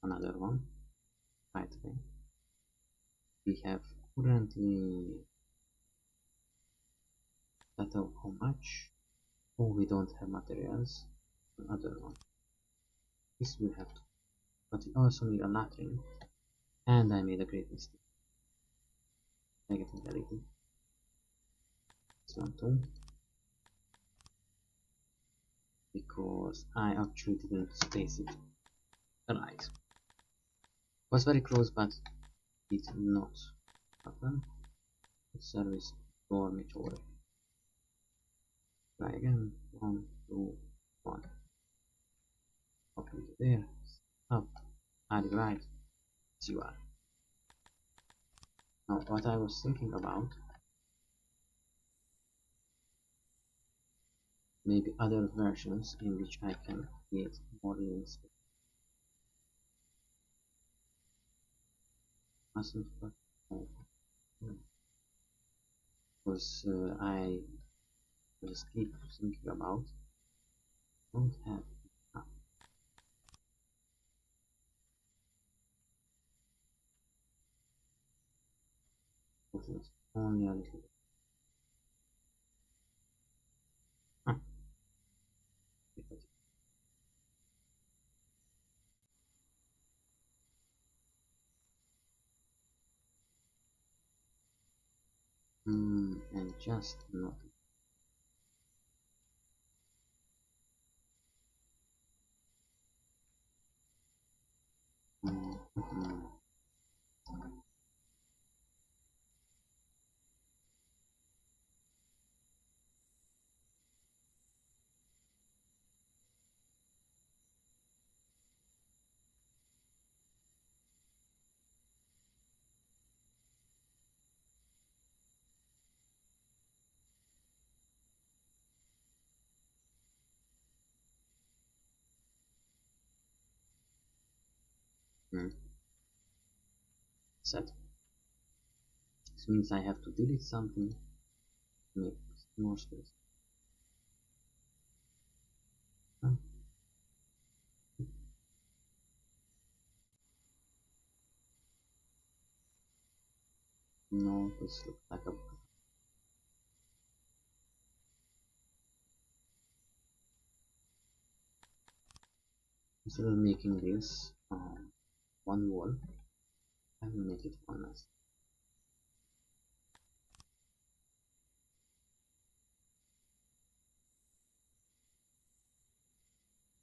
another one right away. We have currently set out how much. Oh, we don't have materials. Another one. This will have to. But we also need a latrine. And I made a great mistake. Negative deleted. This one too. Because I actually didn't space it right. Was very close, but it did not happen. Service dormitory. Try again. 1, 2, 1. Up into there. Up. Are you right? Yes, you are. Now, what I was thinking about, maybe other versions in which I can create more links. Because I just keep thinking about don't have options only a little bit. And just not. Set. This means I have to delete something to make more space. No, this looks like a instead of making this one wall, I will make it one as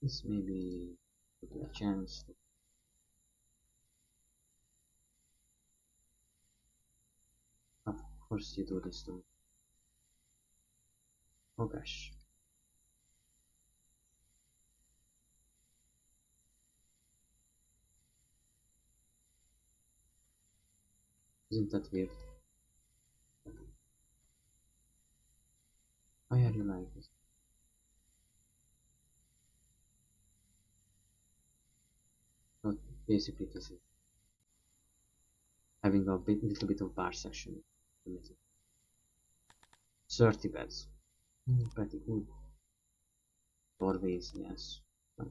this. Maybe a chance to of course you do this too. Oh gosh. Isn't that weird? Why are you like this? But basically this is having a little bit of bar section. 30 beds. Pretty good. Doorways, yes. But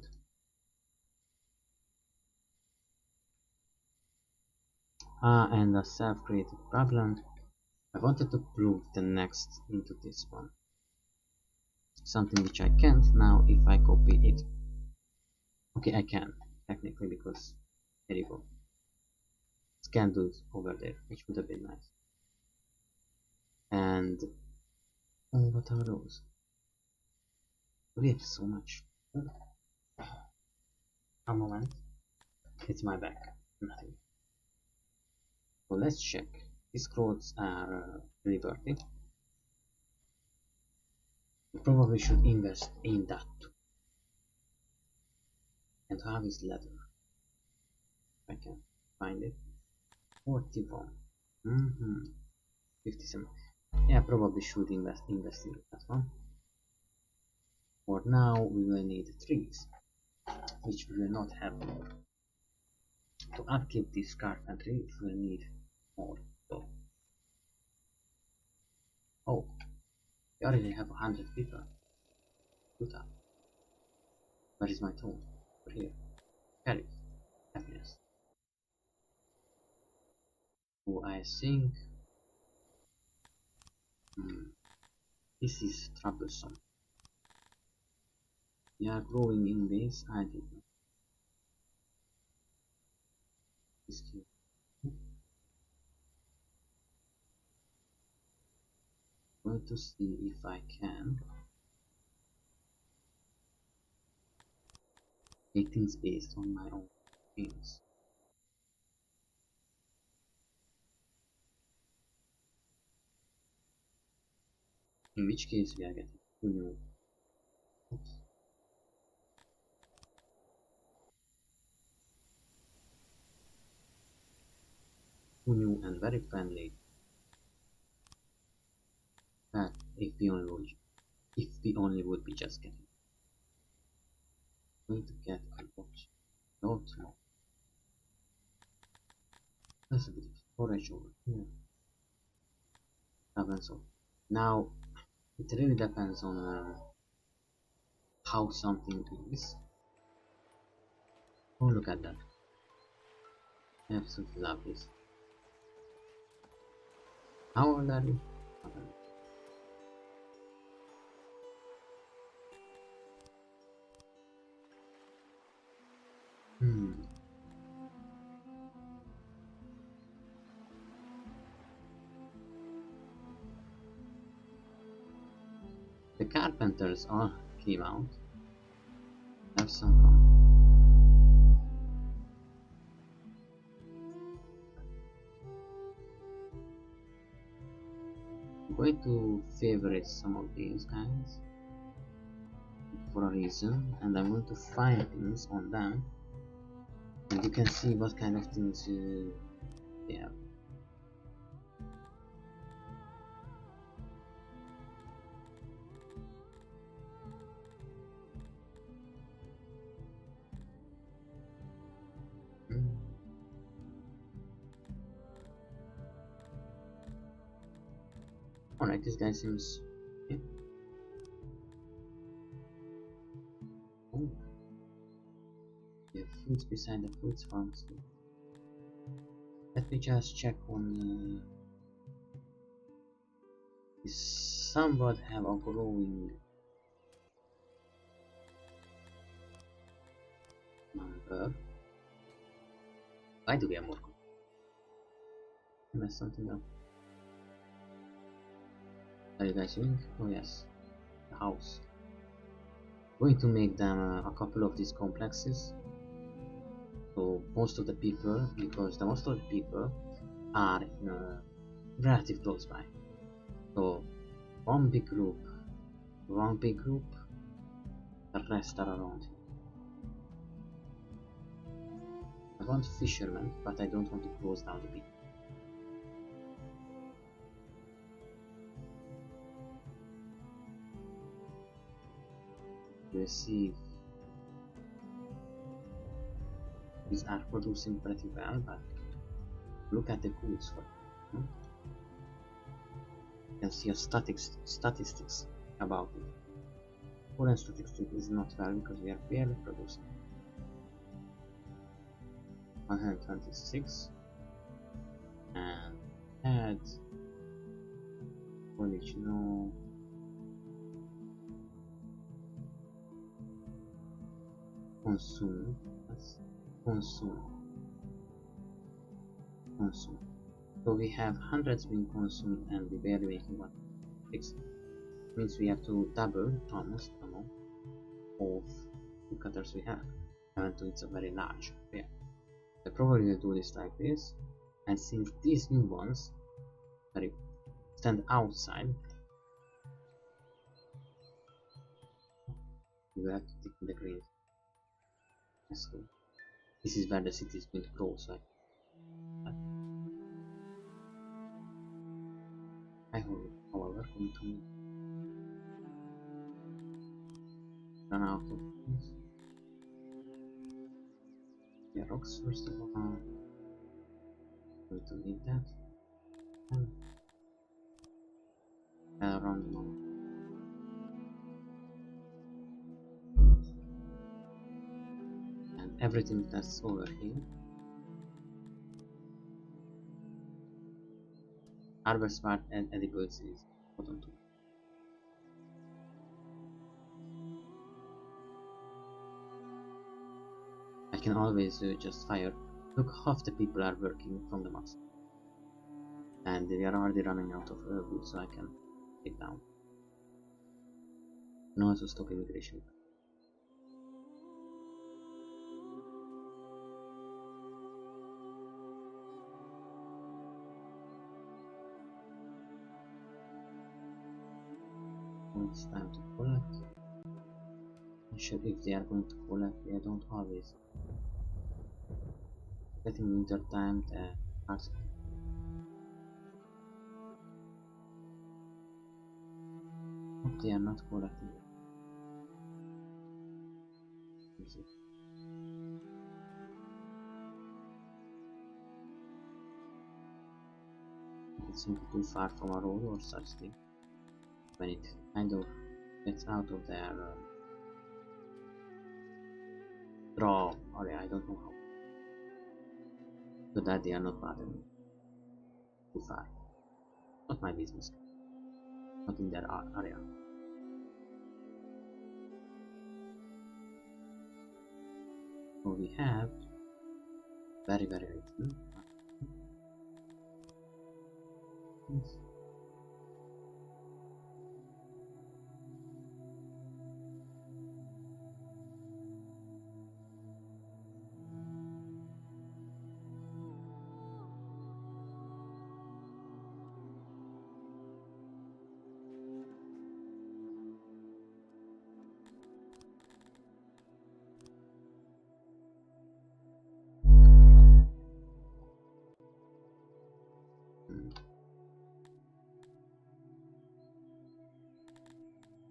and a self-created problem. I wanted to prove the next into this one. Something which I can't now if I copy it. Okay, I can, technically, because there you go. Can do it over there, which would have been nice. And oh, what are those? We have so much. A moment. It's my back. Nothing. So let's check. These scrolls are liberty. We probably should invest in that too. And how is leather? I can find it. 41. 57. Yeah, probably should invest in that one. For now, we will need trees, which we will not have more. To upkeep this carpentry, we will need more. So. Oh, we already have 100 people. Good up. Where is my tool? Over here. Carry. Happiness. Oh, I think this is troublesome. We are growing in ways I did not. Going to see if I can make things based on my own things. In which case we are getting 2 new. Oops. 2 new and very friendly. If we only would be just getting. Going to get a lot more. There's a bit of storage over here. So now it really depends on how something is. Oh, look at that. I absolutely love this. How old are you? The carpenters all came out. Have some fun. I'm going to favorite some of these guys for a reason, and I'm going to find things on them, and you can see what kind of things they have. Alright, this guy seems okay. Oh, we have fruits beside the fruits farms. Let me just check on somewhat have a growing number. Why do we have more? I messed something up. Are you guys doing? Oh yes, the house. Going to make them a couple of these complexes. So most of the people, because most of the people are relative close by. So one big group, the rest are around here. I want fishermen, but I don't want to close down the beach. Let's see if these are producing pretty well, but look at the goods for them. You can see a statistics about it. Current statistics is not well because we are barely producing. 126 and add foliage, no. Consume. Let's consume. So we have hundreds being consumed and we barely making 1. 6. Means we have to double almost the amount of woodcutters we have. Even though it's a very large area. I probably will do this like this, and since these new ones stand outside, you have to take the green. Let's go. This is where the city is going to grow, so I hope, however, going to run out of things. Yeah, rocks first of all. Going to need that. And around the moment. And everything that's over here. Harvest part and edibles is bottom 2. I can always just fire. Look, half the people are working from the master. And we are already running out of wood, so I can take down. And also stop immigration. It's time to collect. I'm sure if they are going to collect, they don't always. Getting winter time, the arts. Hope they are not collecting. It's simply too far from a road or such thing. When it kind of gets out of their draw area, I don't know how. But that they are not bothering me. Too far. Not my business. Not in their area. So we have very little. Yes.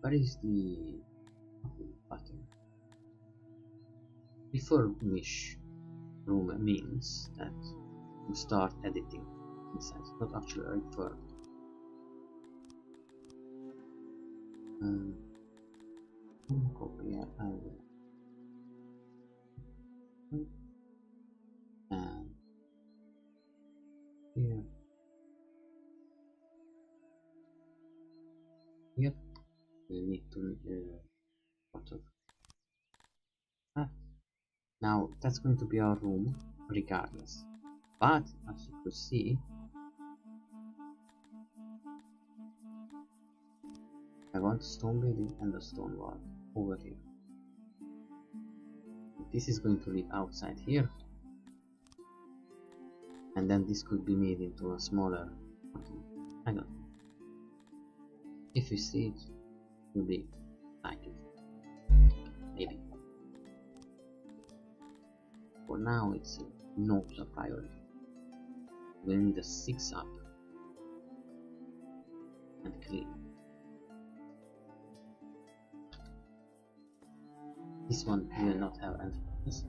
What is the button? Before wish room means that you start editing inside, not actually refer. Copy and here. Yep. We need to what of that. Now that's going to be our room regardless. But as you could see, I want a stone building and a stone wall over here. This is going to live outside here, and then this could be made into a smaller. I don't know. If you see it, you'll be like it. Maybe. For now, it's not a priority. We need a 6 up and clean. This one will not have entrances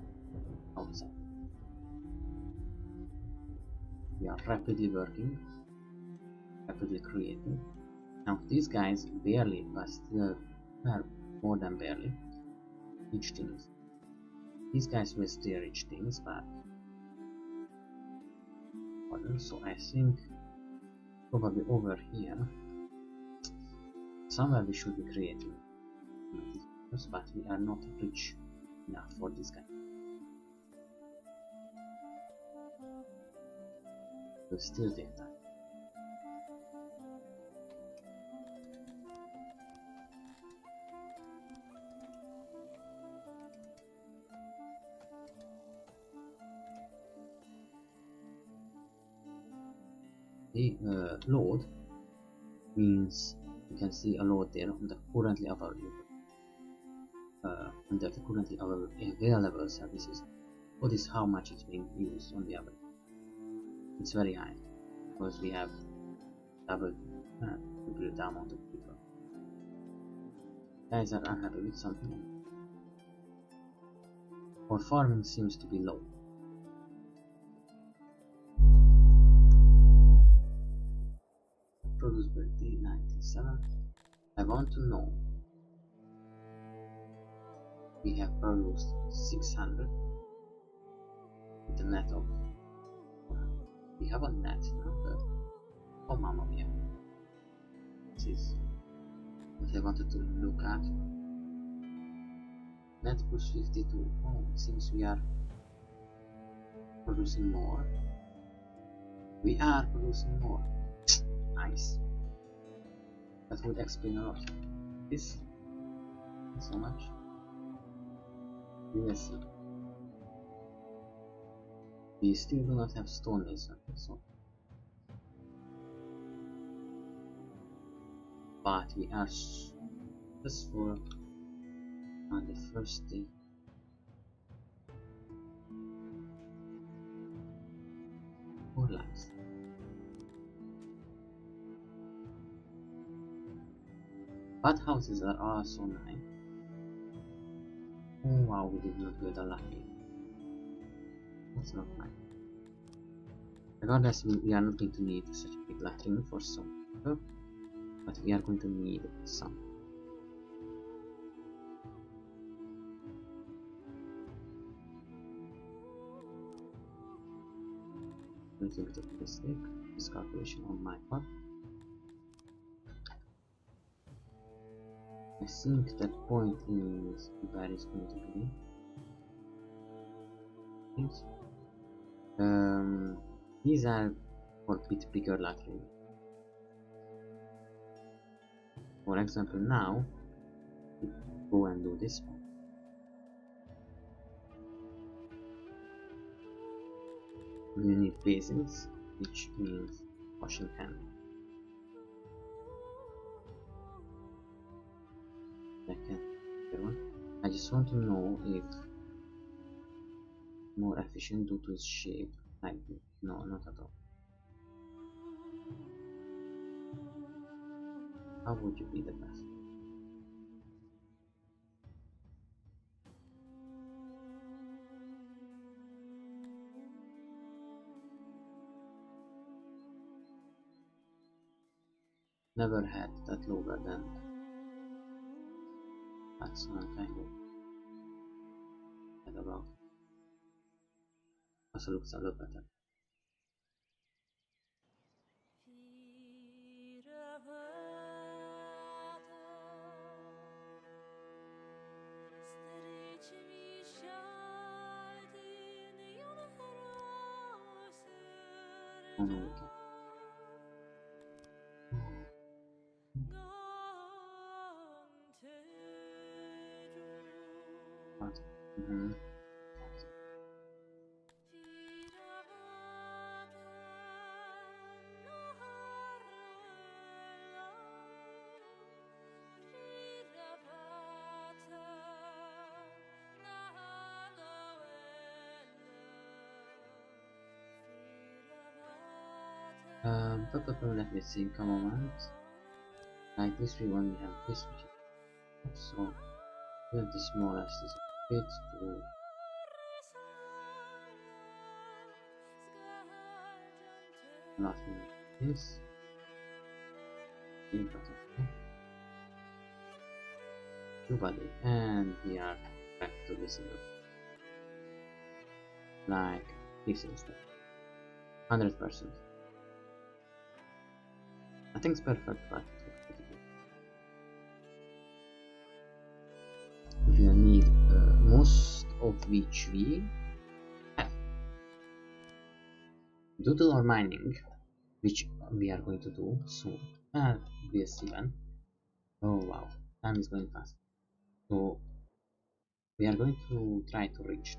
outside. We are rapidly working, rapidly creating. Now these guys barely, but still more than barely, reach things. These guys will still reach things, but so I think probably over here somewhere we should be creating, but we are not rich enough for this guy. We'll still take time. The load means you can see a load there on the currently available under the currently available services. What is how much it's being used on the average? It's very high because we have doubled the amount of people. Guys are unhappy with something. Or farming seems to be low. Produce birthday 97. I want to know. We have produced 600 with a net of. We have a net number. Oh mamma mia. This is what I wanted to look at. Net plus 52. Oh, it seems we are producing more. We are producing more. Nice. That would explain a lot. This so much. We will see. We still do not have stone laser, so but we are just for on the first day. Four lives. But houses are also nice. Oh wow, we did not build a lucky. That's not nice. Regardless, we are not going to need such a big latrine for some people, but we are going to need some. A little bit of mistake, miscalculation on my part. I think that point is where it's going to be. These are for a bit bigger latrine. For example, now we go and do this one. We need basins, which means washing hand. I just want to know if more efficient due to its shape. Like, no, not at all. How would you be the best? Never had that lower than that's what I'm kind of about. Also looks a lot better. Oh no, we can. What? Let me think a moment. Like this we only have this, which is so the smallest is it to not this. Nobody, and we are back to this again. Like this instead. 100%. Nothing's perfect, but we will need most of which we have. Doodle or mining, which we are going to do soon. We'll see when. Oh wow, time is going fast. So we are going to try to reach.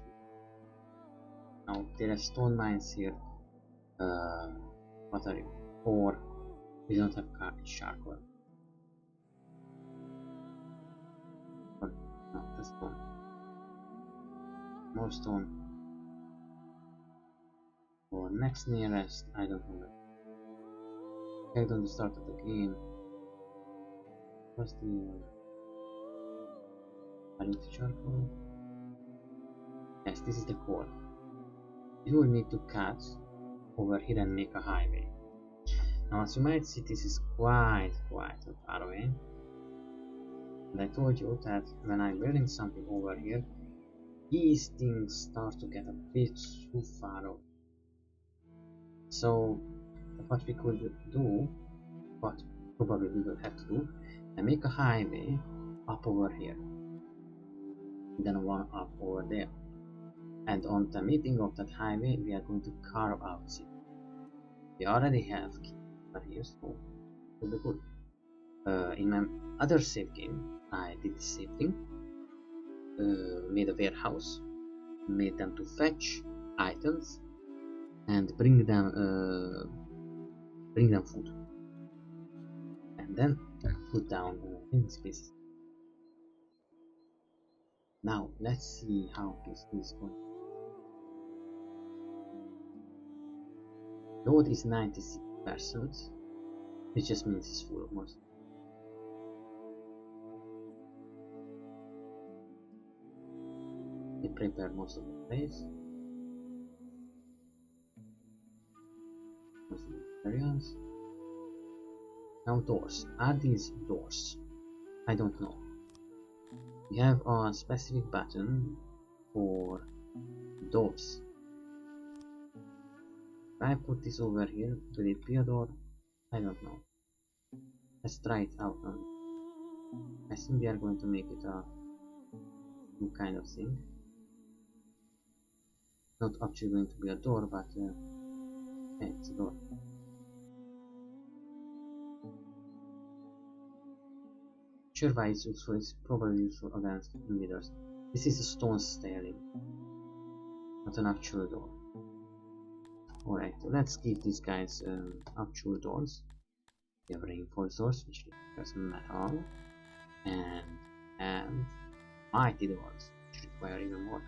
Now there are stone mines here. What are you? Or we don't have charcoal. Or not the stone. More stone. Or next nearest, I don't know. Checked on the start of the game. What's the I need charcoal. Yes, this is the core. You will need to cut over here and make a highway. Now as you might see, this is quite far away. And I told you that when I'm building something over here, these things start to get a bit too far away. So what we could do, what probably we will have to do, and make a highway up over here, then one up over there, and on the meeting of that highway we are going to carve out it. We already have over here, so it will be good. In my other save game I did the same thing. Made a warehouse, made them to fetch items and bring them food, and then put down in space. Now let's see how this is going. Load is 96%, which just means it's full almost. We prepare most of the place. Most of the materials. Now doors. Are these doors? I don't know. We have a specific button for doors. If I put this over here, will it be a door? I don't know. Let's try it out now. I think we are going to make it a new kind of thing. Not actually going to be a door, but yeah, it's a door. Sure, why it's useful. It's probably useful against invaders. This is a stone stairway, not an actual door. Alright, let's give these guys actual doors. We have reinforced doors, which requires metal, and mighty doors, which require even more.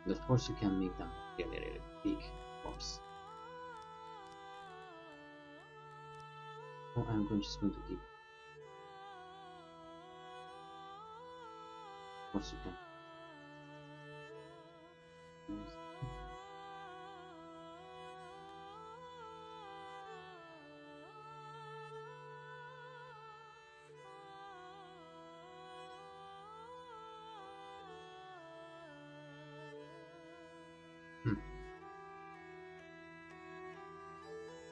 And of course, you can make them really big doors. So I'm just going to keep. Of course, you can.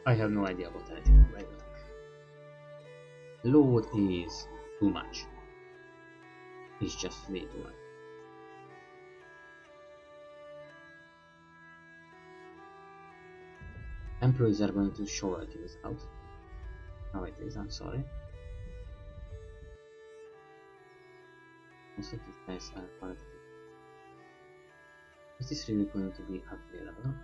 I have no idea what I did right now. Load is too much. It's just way too much. Employees are going to show things out. How it is, I'm sorry. Most of these guys are part of it. Is this really going to be available?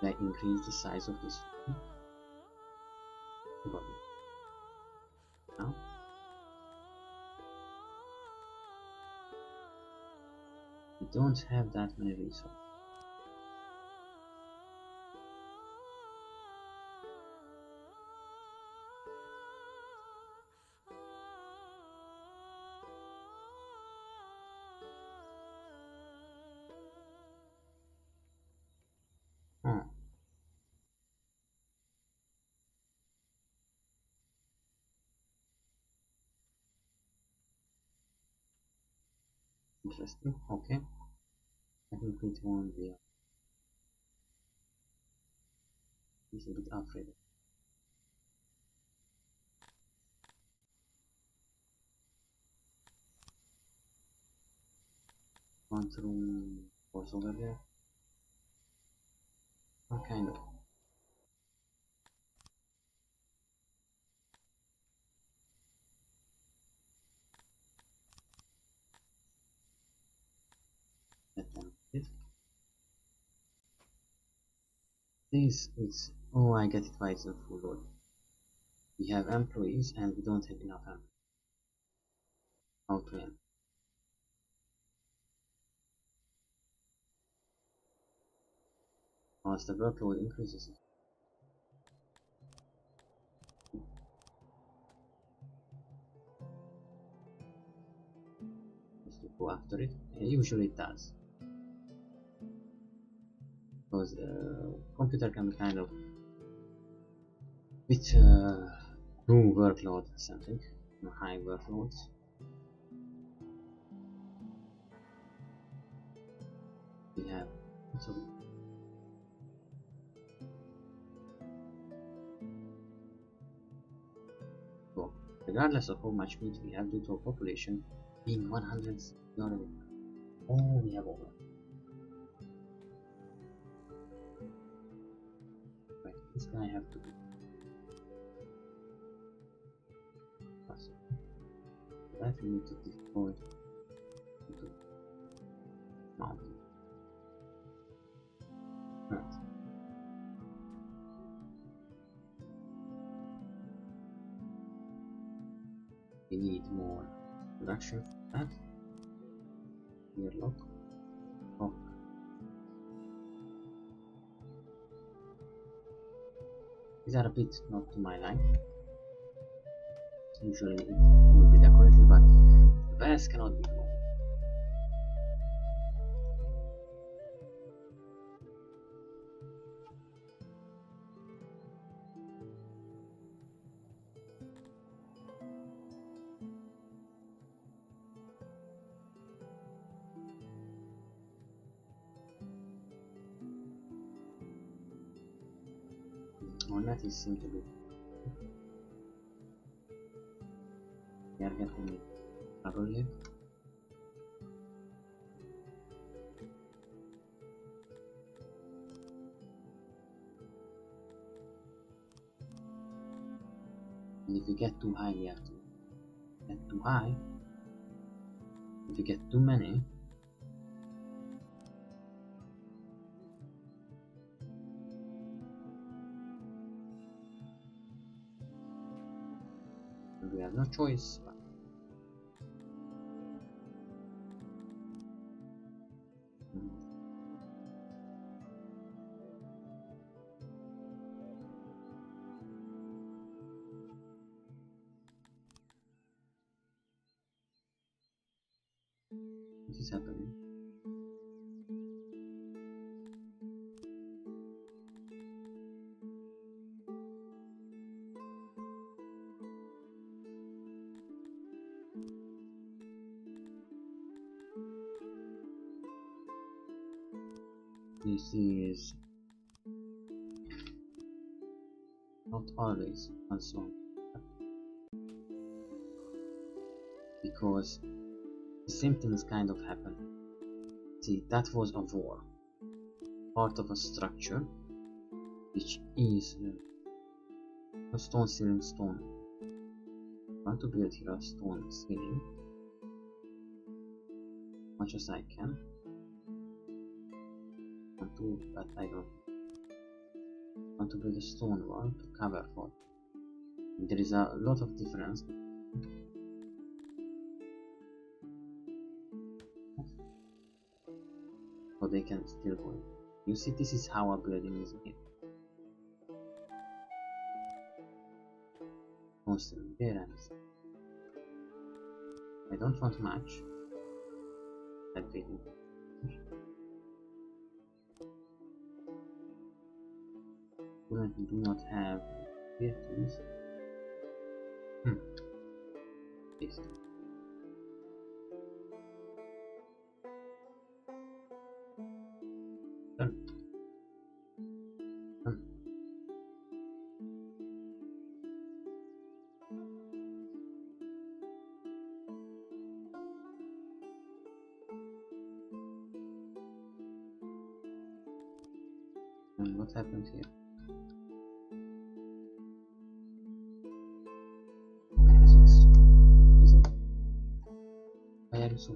Did I increase the size of this one? Probably. Now? We don't have that many resources. Interesting. Okay. I think it won't be. He's a bit afraid. One room was over there. Oh, kind of. That one. This is. Oh, I get it why it's a full load. We have employees and we don't have enough employees. How to end? As the workload increases, just to go after it. And usually it does. Because computer can be kind of with low workload or something, high workloads. We have so regardless of how much meat we have due to our population being 100, oh, we have over. Right, this guy have to be possible. That we need to destroy the mountain. Right. We need more production for that. Here, lock. Oh. These are a bit not to my line. Usually it will be decorated, but the bears cannot be grown. On that is seem to be. We are getting trouble here. And if we get too high, we have to get too high. If we get too many, we have no choice. What is happening? This is not always also because the same things kind of happen. See, that was a war, part of a structure which is a stone ceiling stone. I want to build here a stone ceiling much as I can. But I don't want to build a stone wall to cover for. There is a lot of difference. So they can still go in. You see, this is how a building is made. Constantly there and I don't want much. I didn't. Currently do not have here tools. This. And what happens here? Is it? Why are you so?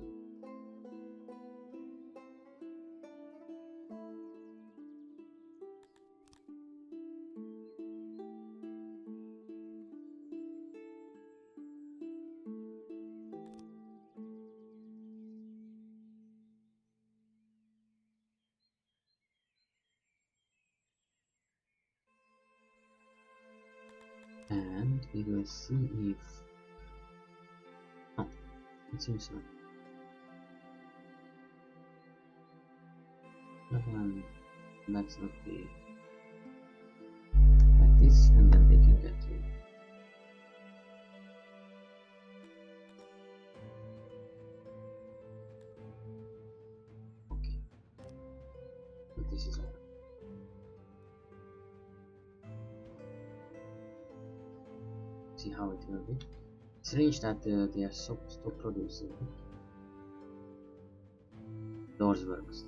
And we will see if... Oh, it seems not. Let's not be like this, and then they can get to it. Okay, but this is all. See how it will be. It's strange that they are so stop producing. Doors works.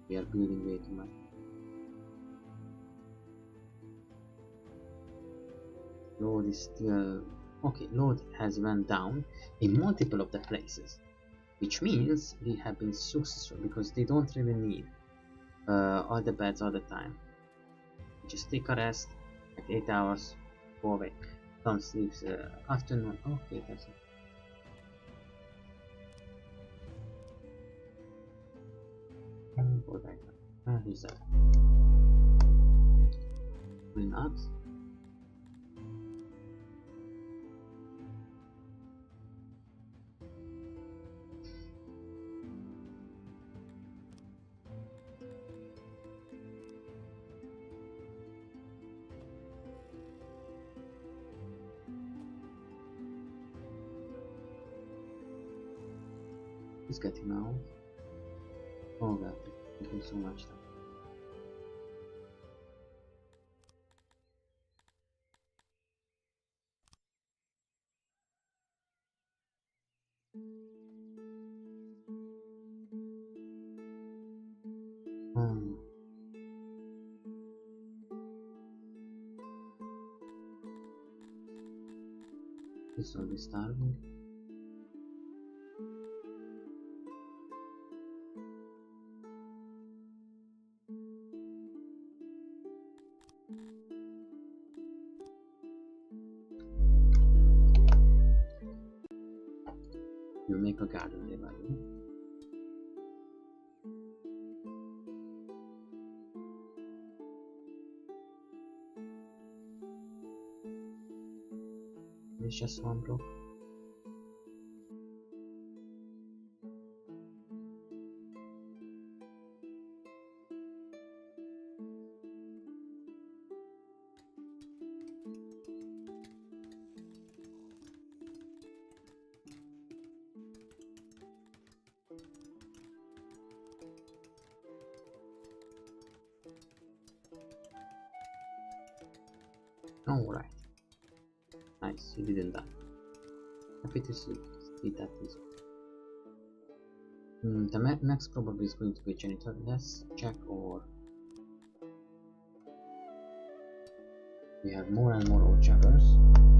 We are building way too much. Load is still okay. Load has went down in multiple of the places, which means we have been successful because they don't really need all the beds all the time. Just take a rest, like 8 hours, go away. Don't sleep afternoon. Okay, that's it. Go back. Here's that. Will not. He's getting out. Oh god, thank you so much. This will be starving. You make a garden there, by the way. It's just one block. Alright. Nice, you didn't die. Happy to see that is. The next probably is going to be janitor. Let's check or we have more and more woodchuckers.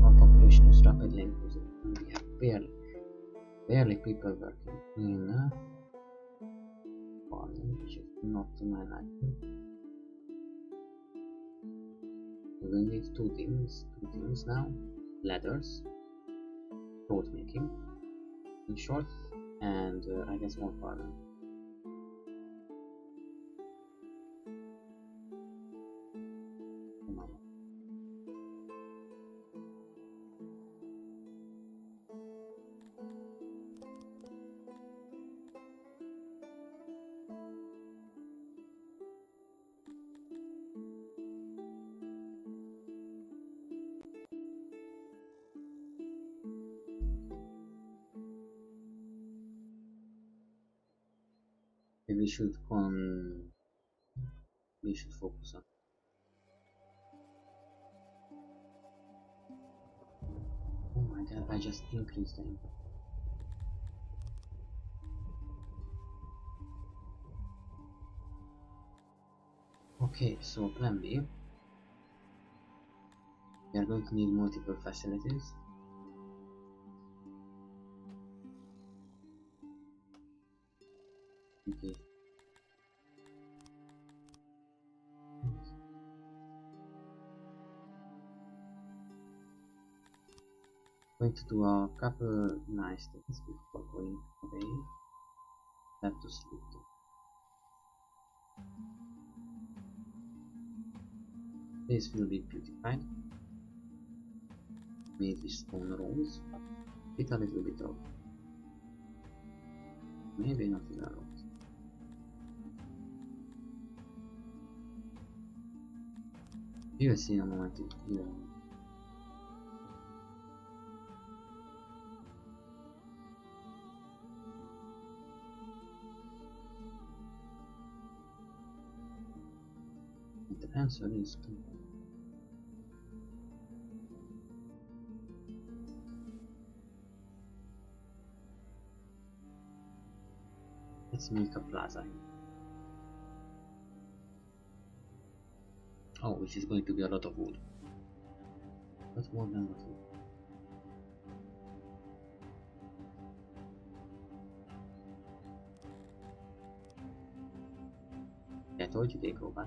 Our population is rapidly increasing, and we have barely people working in farming, which is not to my liking. We will need two things now: ladders, road making, in short, and I guess more farming. We should focus on. Oh my god, I just increased the impact. Okay, so plan B. We are going to need multiple facilities. Okay. Going to do a couple nice things before going away. Have to sleep too. This will be beautified. Made with stone rolls. With a little bit of maybe not even rolls. You will see in a moment if you the answer is 2. Let's make a plaza here. Oh, which is going to be a lot of wood. But more than what wood. I told you they go back.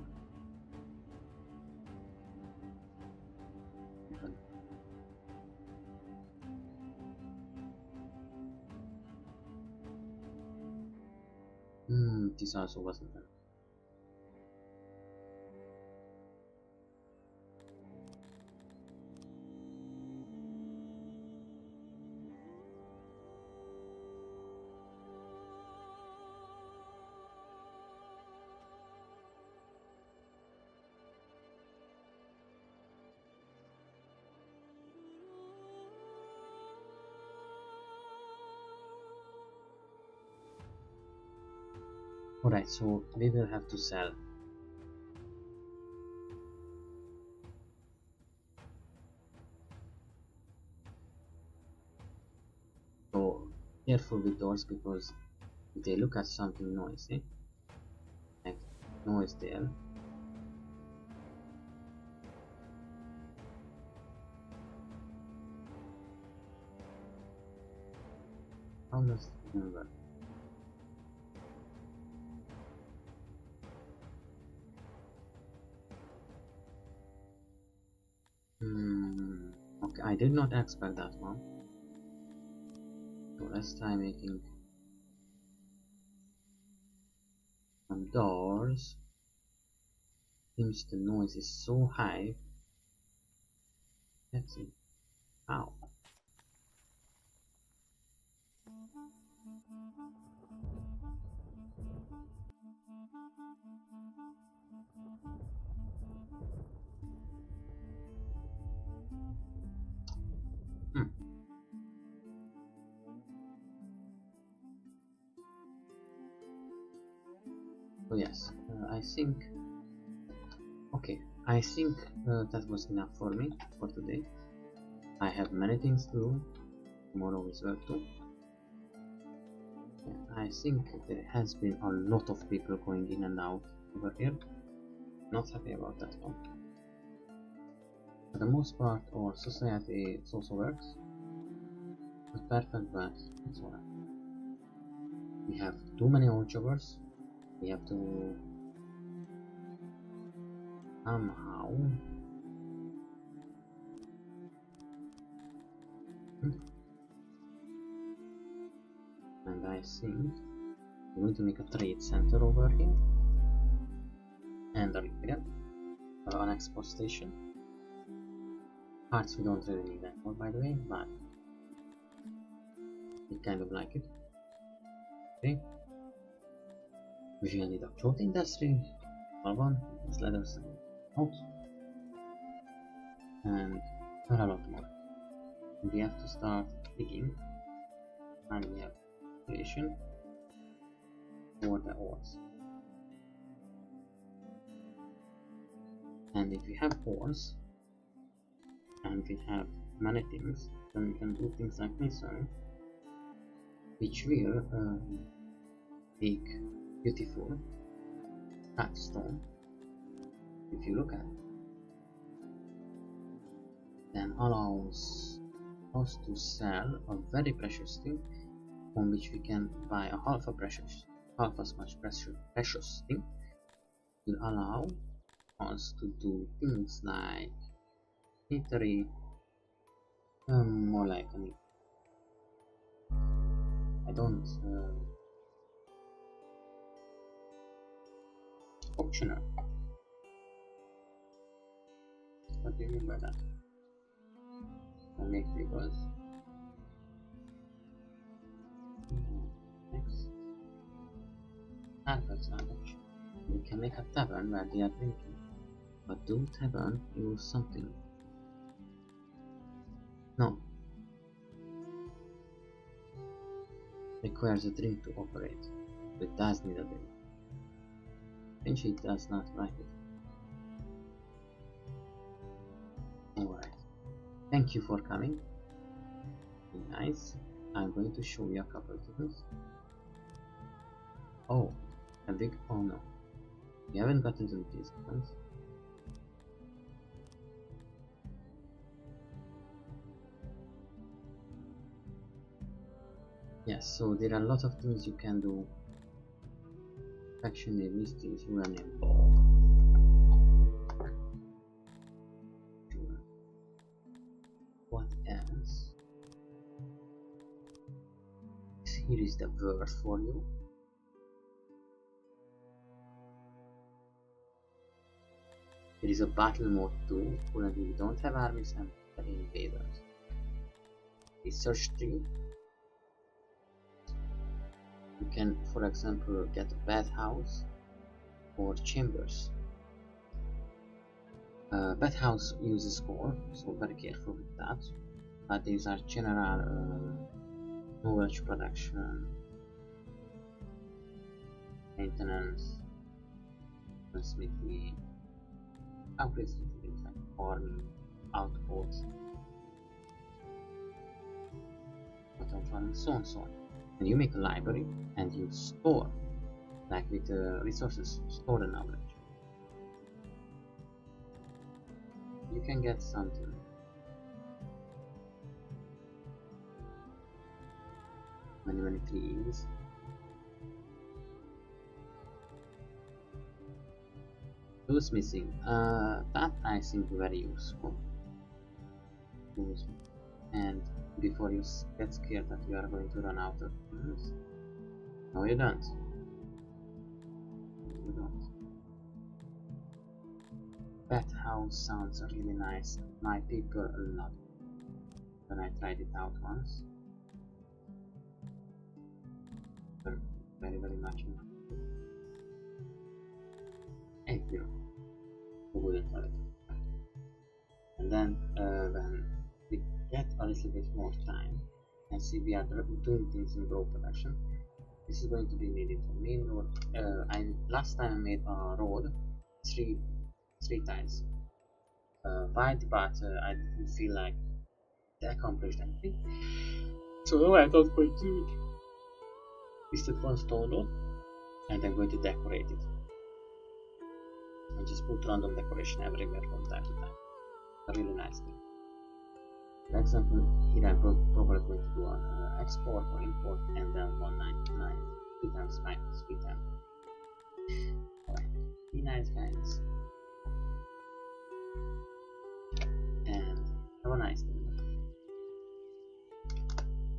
This also wasn't enough. Alright, so we will have to sell. So careful with doors, because if they look at something noisy, like noise there, how does it work? Okay, I did not expect that one. So let's try making some doors. Since the noise is so high. Let's see. Ow. So yes, I think. Okay, I think that was enough for me for today. I have many things to do. Tomorrow is work too. Yeah, I think there has been a lot of people going in and out over here. Not happy about that one. For the most part, our society also works. Not perfect, but it's alright. We have too many Archivers. We have to somehow and I think we're going to make a trade center over here and a repair or an export station. Parts we don't really need that for, by the way, but we kind of like it. Okay. We need a cloth industry, small one, leathers out, and there are a lot more. We have to start digging, and we have creation for the ores. And if we have ores, and we have many things, then we can do things like this one, which will make beautiful cut stone if you look at it, then allows us to sell a very precious thing on which we can buy a half as much precious thing. Will allow us to do things like military, more like an I don't auctioner. What do you mean by that? I'll make tables. Next. Alpha sandwich. We can make a tavern where they are drinking. But do tavern use something? No. Requires a drink to operate. It does need a drink. Pinch it does not like it. Alright. Thank you for coming. Nice. I'm going to show you a couple of things. Oh, a big oh no. We haven't gotten to these ones. Yes, so there are a lot of things you can do. Faction name is this name. What else? Here is the word for you. There is a battle mode too. Currently we don't have armies and invaders. Research tree. You can, for example, get a bathhouse or chambers. Bathhouse uses coal, so very careful with that. But these are general knowledge production, maintenance, smithy, upgrades, things like farming, outposts, farming, so on, so on. And you make a library and you store, like with resources, store the knowledge. You can get something. Many trees. Who's missing? That I think very useful. And before you get scared that you are going to run out of things. No, you don't. You don't. Bathhouse sounds really nice. My people love it. When I tried it out once. Very much. And you know, who wouldn't love it? And then when we get a little bit more time and see we are doing things in grow production, this is going to be made into a main road. Last time I made a road three times wide, but I didn't feel like they accomplished anything, so I thought going to do it. Instead one stone road, and I'm going to decorate it and just put random decoration everywhere from time to time. A really nice thing. For example, here I'm probably going to do an export or import and then 199 3 times minus 3 times. Alright, be nice guys, and have a nice day.